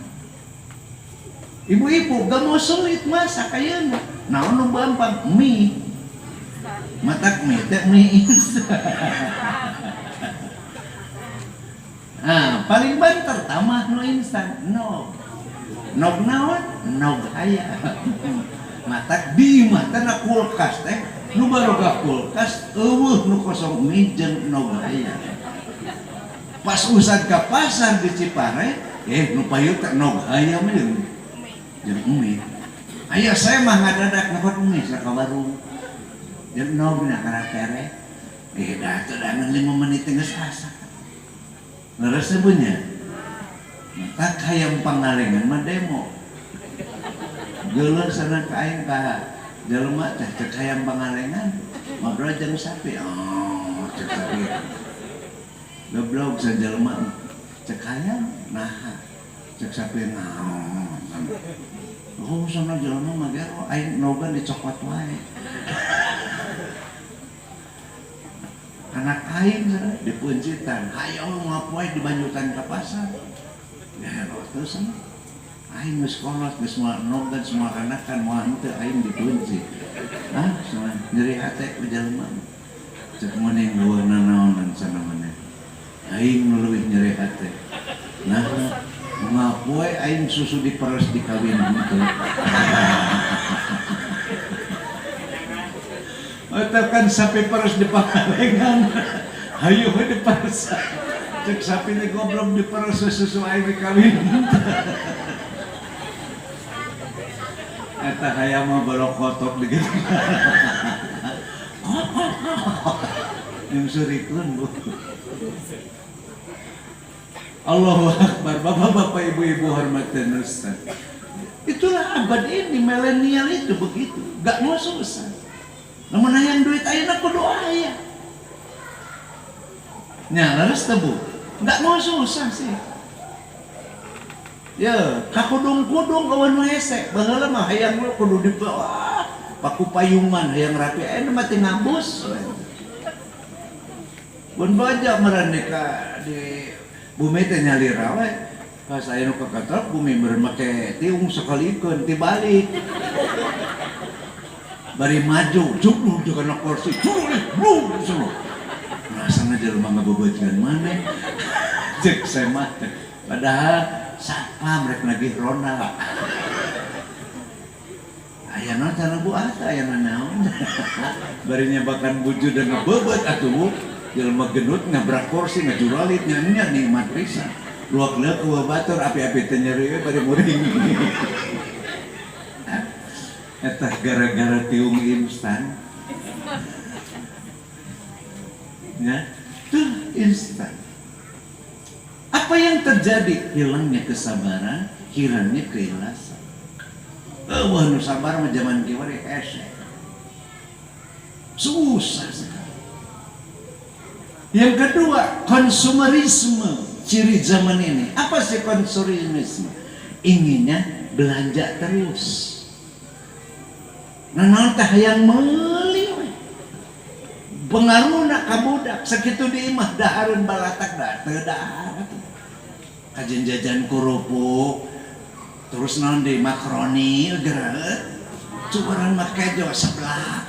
Ibu-ibu gak mau sulit masak ayeuna. Naon nu gampang? Mie. Matak mie teh mie instan. Paling banter tamah nu instan. Nog naon? Nog aya. Matak di imah teh na kulkas teh. Nu baroga kulkas eueuh nu kosong mie jeung nog aya. Pas usad ka pasar di Cipare, nu payu teh nog aya mah jeung mie. Aya saya mah ngadadak nepot mie sa ka warung. Jeung nog na karatere. Da teu dangan 5 menit geus masak. Ngeres punya, maka hayam pangalengan mah demo. Geuleuh sana ka aing ka jelema teh cek hayam pangalengan, ngobrol jeung sapi. Oh, cek sapi. Goblok sa jelema cek hayam nah, cek sapi naon. Oh, sana jelema mah gero aing nogan dicokot wae. Anak aing di Puncitan, hayang ngapoe di Banjutan ke pasar. Ya terus aing geus kolot, geus moal nogan semua anakan moal henteu aing di Punci. Semua nyeri hate ku jelema. Cek meuning lueuna naonan sana maneh. Aing nu leuwih nyeri hate. Nah, ngapoe aing susu diperes dikawin henteu. Atau kan sapi peres di Pangalengan, hayu di pasar. Cek sapi ini goblok diperes susu air dikawin. Eta hayam mah balok kotok begitu. Yang surikun Bu. Allahu Akbar, bapak-bapak, ibu-ibu hormatan Ustaz. Itulah abad ini, milenial itu begitu, gak mau susah. Namun hayang duit ayeuna kudu aya. Nya laras tebu. Enggak mau susah sih. Ya, kakudung-kudung kawan hese. Baheula mah hayang kudu di bawah. Paku payungan hayang rapi mah teh ngabus. Mun baja meraneka di bumi teh nyalira we. Pas aya nu kakatok bumi meureun make tiung sakalikeun ti balik. Bari maju, juglu kana kursi. Juglu sono. Rasana jelema ngabobojan maneh. Cek saya mah. Padahal satpam rek nagih ronda. Aya naon cara bu asa aya naon. Bari nyabakan wujud dan ngebebet atuh jelema genut ngabrak kursi ngajuralit nya nikmat pisan. Luak-luak ku batur api-api teh nyeri bari muring. Eta gara-gara tiung instan. Ya, tuh instan. Apa yang terjadi? Hilangnya kesabaran, hilangnya keikhlasan. Wah, nu sabar mah zaman kieu we hese. Susah sekali. Yang kedua, konsumerisme. Ciri zaman ini. Apa sih konsumerisme? Inginnya belanja terus. Nah, naon teh hayang meuli we. Pengaruhna ka budak sakitu di imah dahareun balatak da teu dahar atuh. Kajen jajan kerupuk terus naon deui makaroni geureuh cukuran mah kejo sebelah.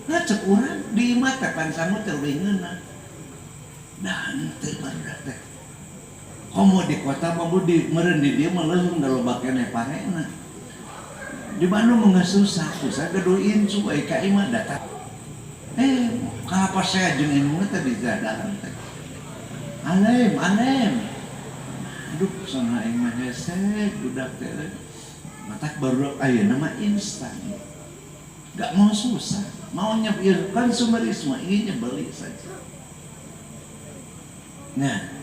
Nah cek urang di imah teh pan sangu teh leuwih ngeunah. Dan teu barudak teh. Komo di kota mah di meureun di dieu mah leuweung loba keneh parena. Di Bandung mah susah gaduin cuy ka imah datang. Kenapa saya jeung indungna teh dijadahan teh. Alem. Aduh, sana aing mah hese budak teh. Matak baru ayeuna mah instan. Enggak mau susah, maunya konsumerisme, inginnya beli saja. Nah,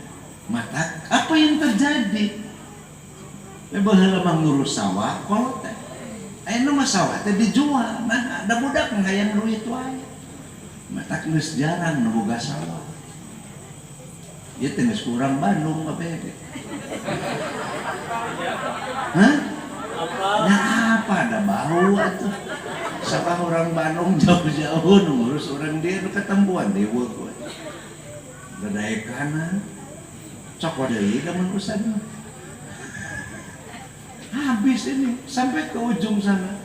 matak apa yang terjadi? Baheula mah ngurus sawah, kolot teh. Ayeuna mah sawah teh dijual. Nah, ada budak ngayang duit wae. Matak geus jarang nu boga sawah. Ieu teh geus kurang Bandung kabeh. Hah? Nah, apa ada bau atuh. Sabah orang Bandung jauh-jauh ngurus orang dia nu ketempuan deweuk we. Dadaekanna cok deui da mun usaha. Habis ini sampai ke ujung sana.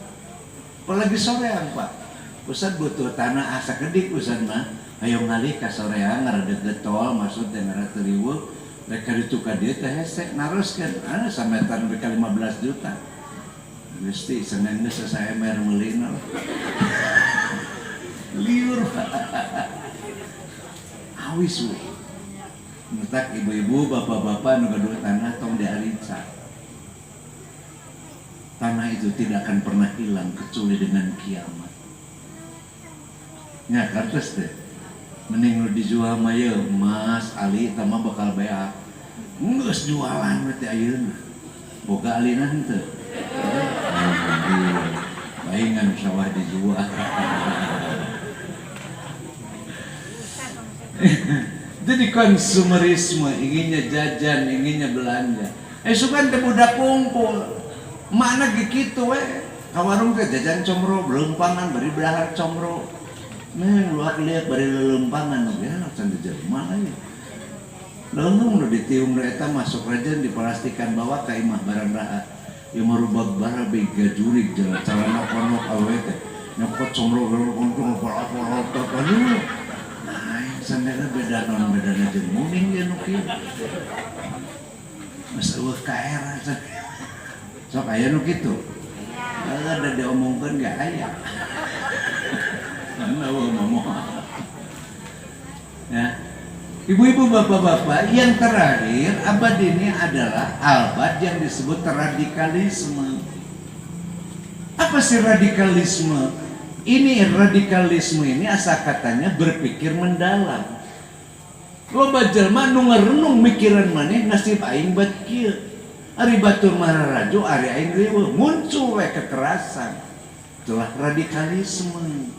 Apalagi sorean Pak. Ustad butuh tanah asa kedik Ustad mah. Ayo ngalih ka sorean ngaredeg getol maksud teh ngaredeg riweuh. Rek ditu ka dieu teh hese naroskeun. Sametan beka 15 juta. Gusti Senin geus saemer meulina. Liur. Awis we. Mentak ibu-ibu, bapak-bapak nu gaduh tanah tong diaricak. Tanah itu tidak akan pernah hilang kecuali dengan kiamat. Nya kartos teh. Mending nu dijual mah ye Mas Ali tama bakal beak. Geus jualan we teh ayeuna. Boga alina henteu. Baingan sawah dijual. Jadi konsumerisme, inginnya jajan, inginnya belanja. Sukan teh budak kumpul. Mana gitu we? Ka warung teh jajan comro, leumpangan bari belahar comro. Neng luak lihat bari leumpangan ya can di jelema aya. Leung nu ditiung eta masuk rajan diplastikan bawa ka imah barang rahat. Ieu marubag bara bega jurig jalan calana ponok awe teh. Nyokot comro untung apa-apa tadi. Sandana beda non bedana jeung muning dia nu kieu. Mas eueuh kaera sok aya nu kitu. Ada diomongkeun ge aya. Mana ngomong. Ya. Ibu-ibu, bapak-bapak, yang terakhir abad ini adalah abad yang disebut radikalisme. Apa sih radikalisme? Ini radikalisme ini asal katanya berpikir mendalam. Loba jelema nu ngarenung mikiran maneh nasib aing bat kieu. Ari batur mararajo ari aing riweuh muncul we kekerasan. Itulah radikalisme.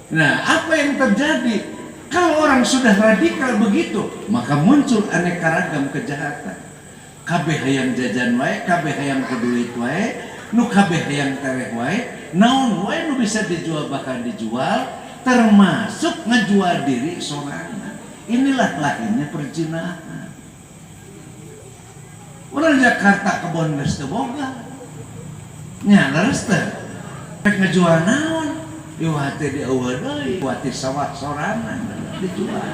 Nah, apa yang terjadi? Kalau orang sudah radikal begitu, maka muncul aneka ragam kejahatan. Kabeh hayang jajan wae, kabeh hayang keduit wae, nu kabeh hayang tereh wae, naon wae nu bisa dijual bakal dijual, termasuk ngejual diri sorangan. Inilah lahirnya perzinahan. Orang Jakarta kebon geus teu boga. Nya leres teh. Rek ngejual naon? Ieu teh di eueuh deui, wati sawah sorangan dijual.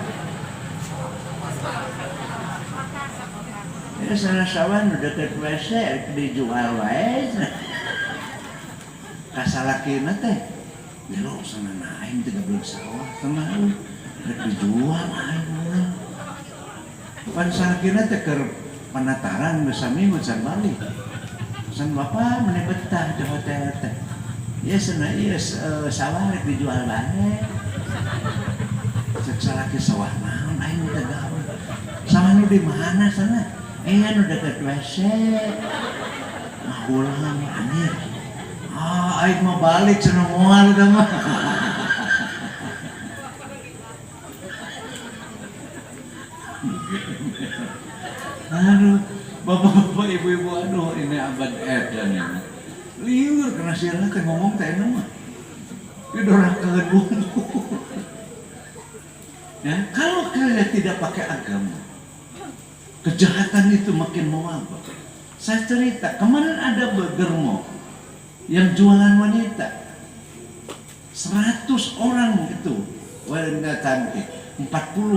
Ya sana sawah nu deket WC dijual wae. Kasalakina teh. Belok sana aing teh gablek sawah tenang. Rek dijual aing. Pan salakina teh keur penataran bersami can balik. San bapak mana betah di hotel teh. Ya sana ieu sawah rek dijual bae. Cek salaki sawah naon aing teh gawe. Sawah nu di mana sana? Nu dekat WC. Ulang anjir. Aing mau balik cenah moal teh mah. Aduh, bapak-bapak, ibu-ibu, aduh ini abad edan ini. Liur kena sirna teh ngomong teh mah. Ini dorang kaget bumbu. Ya, kalau kalian tidak pakai agama, kejahatan itu makin mewabah. Saya cerita, kemarin ada burger mall yang jualan wanita. 100 orang itu wanita cantik, 40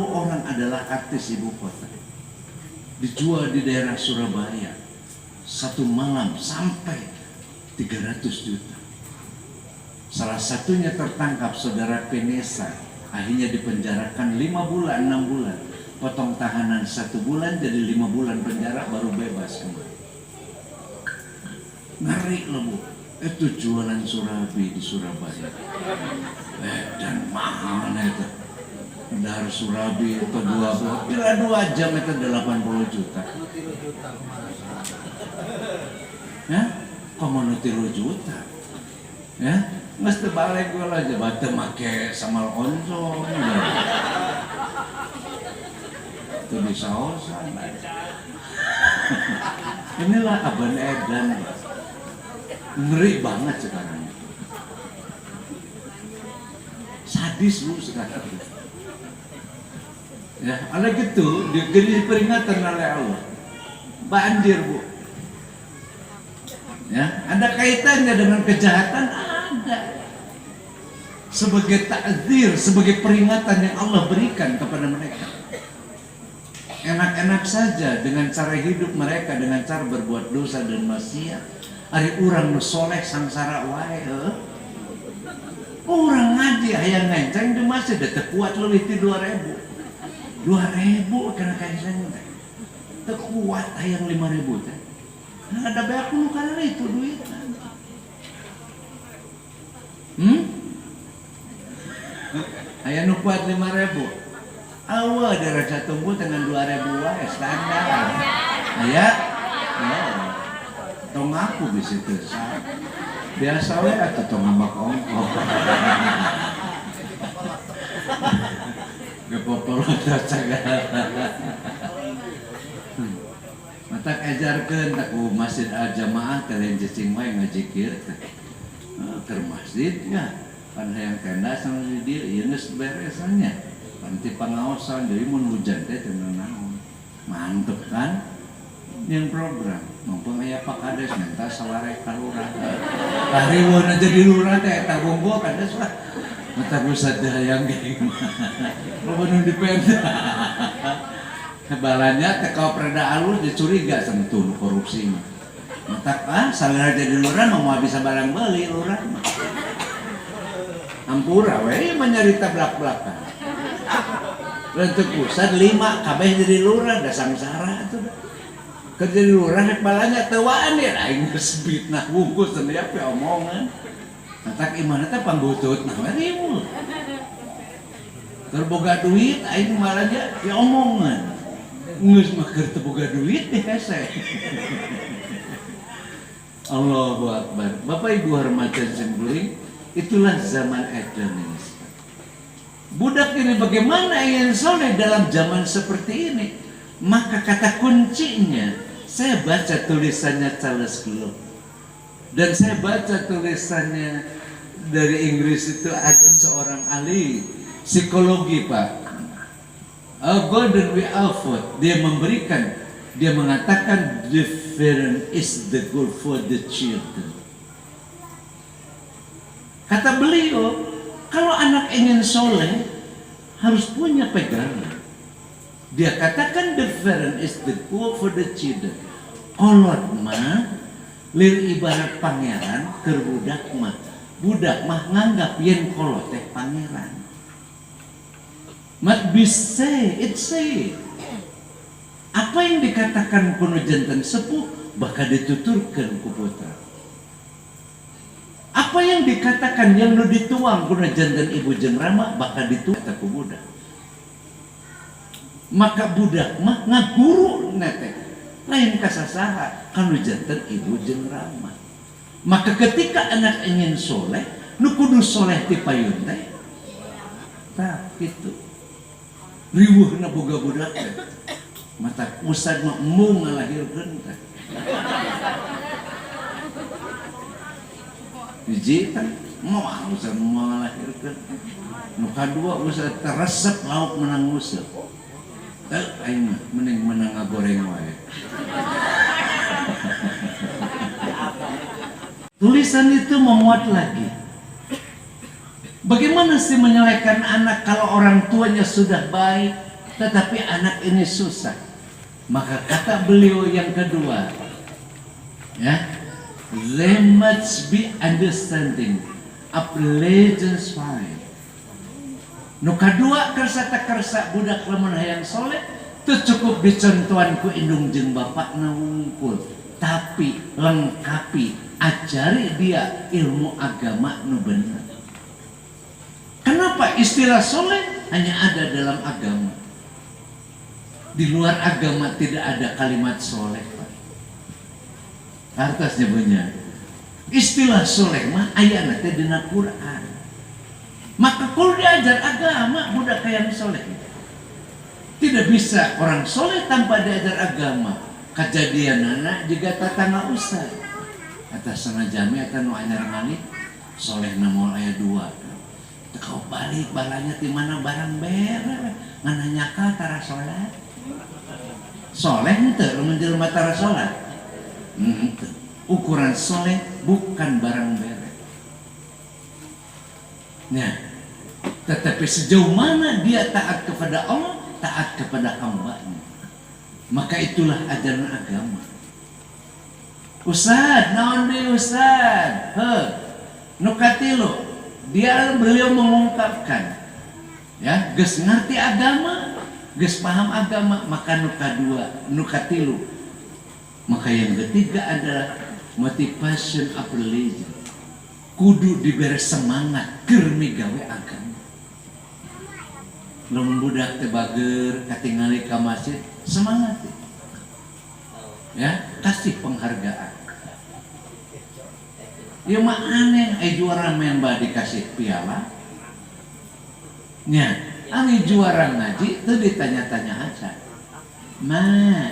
orang adalah artis ibu kota. Dijual di daerah Surabaya. Satu malam sampai 300 juta. Salah satunya tertangkap saudara Penesa. Akhirnya dipenjarakan 5 bulan, 6 bulan. Potong tahanan 1 bulan jadi 5 bulan penjara baru bebas kembali. Ngeri loh bu. Itu jualan surabi di Surabaya. Dan mahal itu. Dari surabi itu 2 jam itu 80 juta. Ya, komo 3 juta. Ya, mesti balik gue aja batu make samal onco. Itu bisa osan. Inilah aban edan. Ngeri banget sekarang. Sadis lu sekarang. Ya, ada gitu, diberi peringatan oleh Allah. Banjir bu. Ya, ada kaitannya dengan kejahatan, ada. Sebagai takzir, sebagai peringatan yang Allah berikan kepada mereka. Enak-enak saja dengan cara hidup mereka, dengan cara berbuat dosa dan maksiat. Ari urang nu soleh sangsara wae. Orang ngaji hayang ngenceng di masjid teh kuat leuwih ti 2000. 2.000 kena kajian teh. Teu kuat hayang 5.000 teh. Nah, ada banyak nu kana itu duit. Aya nu kuat 5.000. Awa ada rasa tunggu dengan 2.000 wae standar. Aya. Tong aku di situ. Biasa we atuh tong ngambak ongkos. Gepopolot segala. Matak ajarkeun tak ku masjid al-jamaah kalian cicing wae ngajikir teh. Keur masjid ya. Pan hayang tenda sama di dieu ieu geus beresannya. Panti pangaosan jadi mun hujan teh teu naon. Mantep kan? Yang program mumpung aya Pak Kades minta saware ka lurah. Kahriweun jadi lurah teh eta bonggo kades lah. Mata pusat hayang ge. Loba nu dipenda. Balanya teh ka perda alus dicuriga sentuh korupsi mah. Mata salera jadi lurah mah bisa barang beli lurah mah. Ampura we menyarita belak-belakan. Lentuk pusat 5 kabeh jadi lurah da sangsara atuh. Kerja di lurah rek balanya teuaan ya aing geus fitnah bungkus teh ape omongan. Matak imana teh pangbututna we riweuh. Keur boga duit aing malahnya ya omongan. Geus mah keur teu boga duit teh hese. Allahu Akbar. Bapak Ibu hormatan sing kuring, itulah zaman edan ini. Budak ini bagaimana ingin soleh dalam zaman seperti ini? Maka kata kuncinya, saya baca tulisannya Charles Globe, dan saya baca tulisannya dari Inggris. Itu ada seorang ahli psikologi, Pak, Gordon W. Alford. Dia mengatakan different is the goal for the children. Kata beliau, kalau anak ingin soleh harus punya pegangan. Dia katakan different is the goal for the children. Kolot mah lir ibarat pangeran ke budak mah. Budak mah nganggap yen kolot teh pangeran. Mat bisa it say. Apa yang dikatakan kuno jantan sepuh bakal dituturkan ku putra. Apa yang dikatakan yang nu dituang kuno jantan ibu jengrama bakal dituang ku budak. Maka budak mah ngaguru nete lain kasasaha kanu jantan ibu jengrama. Maka ketika anak ingin soleh, nu kudu soleh ti payun teh. Tah kitu. Riweuhna boga budak teh. Mata ustad mah mau ngalahirkeun teh. Hiji kan moal ustad mau ngalahirkeun. Nu kadua ustad teresep lauk menang useup. Aing mah mending menang ngagoreng wae. Tulisan itu memuat lagi. Bagaimana sih menyelesaikan anak kalau orang tuanya sudah baik, tetapi anak ini susah? Maka kata beliau yang kedua, ya, there must be understanding of religious fine. Nu kadua kersa budak lamun hayang soleh teu cukup dicontohan ku indung jeung bapakna wungkul, tapi lengkapi, ajari dia ilmu agama nu benar. Kenapa istilah soleh hanya ada dalam agama? Di luar agama tidak ada kalimat soleh, Pak. Artasnya punya istilah soleh mah ayana teh dina Quran. Maka kalau diajar agama budak yang soleh, tidak bisa orang soleh tanpa diajar agama. Kejadian anak juga tatangga usah atas sana jami atau nu anyar ngalih soleh namun aya dua. Kau balik balanya di mana barang bere ngananya ka tara salat. Soleh henteu menjelma tara salat. Ukuran soleh bukan barang bere. Nah, tetapi sejauh mana dia taat kepada Allah, taat kepada hamba-Nya, maka itulah ajaran agama. Ustaz, naon deui Ustaz? Nu katilu beliau mengungkapkan, ya, geus ngerti agama, geus paham agama, maka nu kadua, nu katilu. Maka yang ketiga adalah motivation of religion. Kudu diberi semangat keur migawe agama. Lamun budak teh bager katingali ka masjid, semangat. Ya, kasih penghargaan. Ya mah aneh, juara main bah dikasih piala. Nya, ani juara ngaji tuh ditanya-tanya aja. Nah,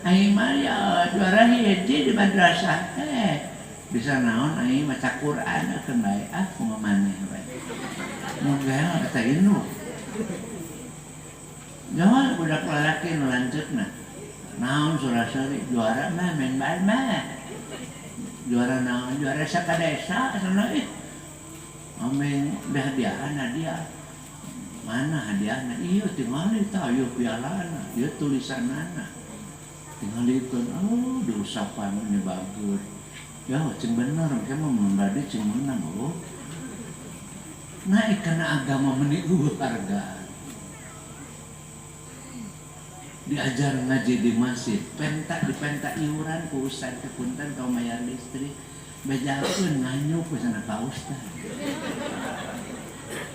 ai mah ya juara hiji di madrasah bisa naon ai maca Quran akeun bae kumaha maneh bae. Moga kata inu. Jangan budak lalaki nu lanceutna. Naon surasari juara mah main bal mah. Juara naon juara sakadesa sana amin da hadiahna dia. Mana hadiahna? Ieu tingali tah ieu pialana, ieu tulisanana. Tingali itu diusapan ini bagus. Ya, cing bener, mereka mau membadi cing menang, naik karena agama meniru harga. Diajar ngaji di masjid, dipenta iuran ku ustad ke punten kau mayar listrik, bejakeun nganyuk ke sana ka ustad.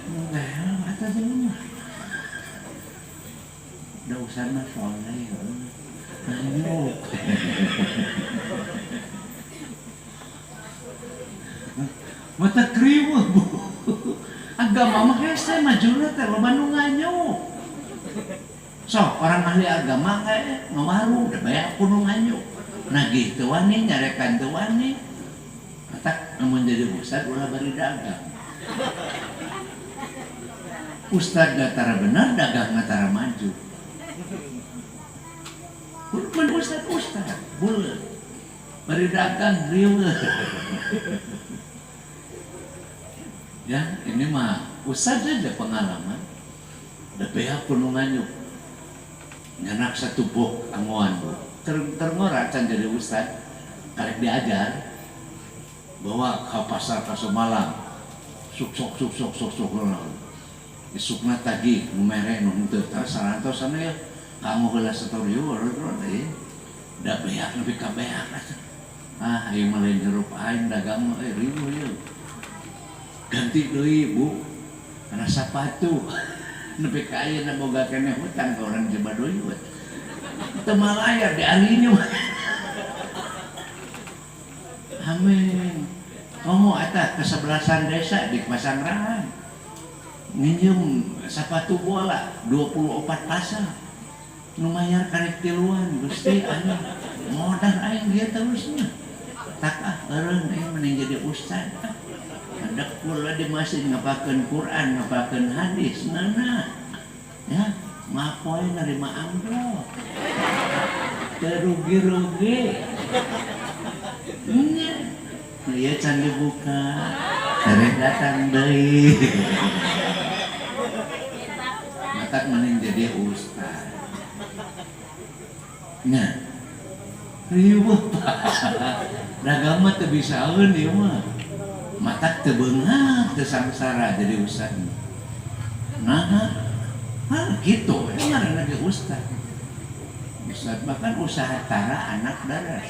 Enggak, atas dulu. Da usah mah soleh, nganyuk. Mata kriweuh, Bu. agama mah hese majuna teh loba nu nganyuk. So, orang ahli agama kayak ngawaru, udah banyak kuno nganyuk. Nah gitu wani, nyarekan tuh wani. Matak, namun jadi ustad, ulah bari dagang. Ustad gatara benar, dagang gatara maju. Bukan ustad, bulat. Bari dagang, riuh. Ya, ini mah ustad aja pengalaman. Udah banyak kuno nganyuk. Nyanak satu bok angoan terngorah can jadi ustad karek diajar bawa ke pasar Semalang sok isukna tagi numere nu teu sarantos sana ya kamu heula satoriu urut da beak nepi ka beak ieu mah lain hirup aing dagang ribu ieu ganti deui Bu kana sapatu nepi ka ayeuna boga keneh hutang ka urang Cibadoy we. Teu malayar di alinya we. Amin. Komo eta kesebelasan desa di Pasanggrahan. Nginjem sepatu bola 24 pasang. Nu mayar karek tiluan Gusti anu. Modal aing dia terusnya. Tak eureun aing mending jadi ustad. Ada kula di masjid ngapakeun Quran, ngapakeun hadis, nana, ya, mapoy nerima amplop, terugi-rugi, ya can dibuka, cari datang deui, matak mending jadi ustad, nah, riweuh dagang mah teu bisaeun ieu mah. Matak teu beunghak teu samsara jadi ustad. Nah, gitu, ngaranna ge ustad. Ustad bahkan usaha tara anak daras.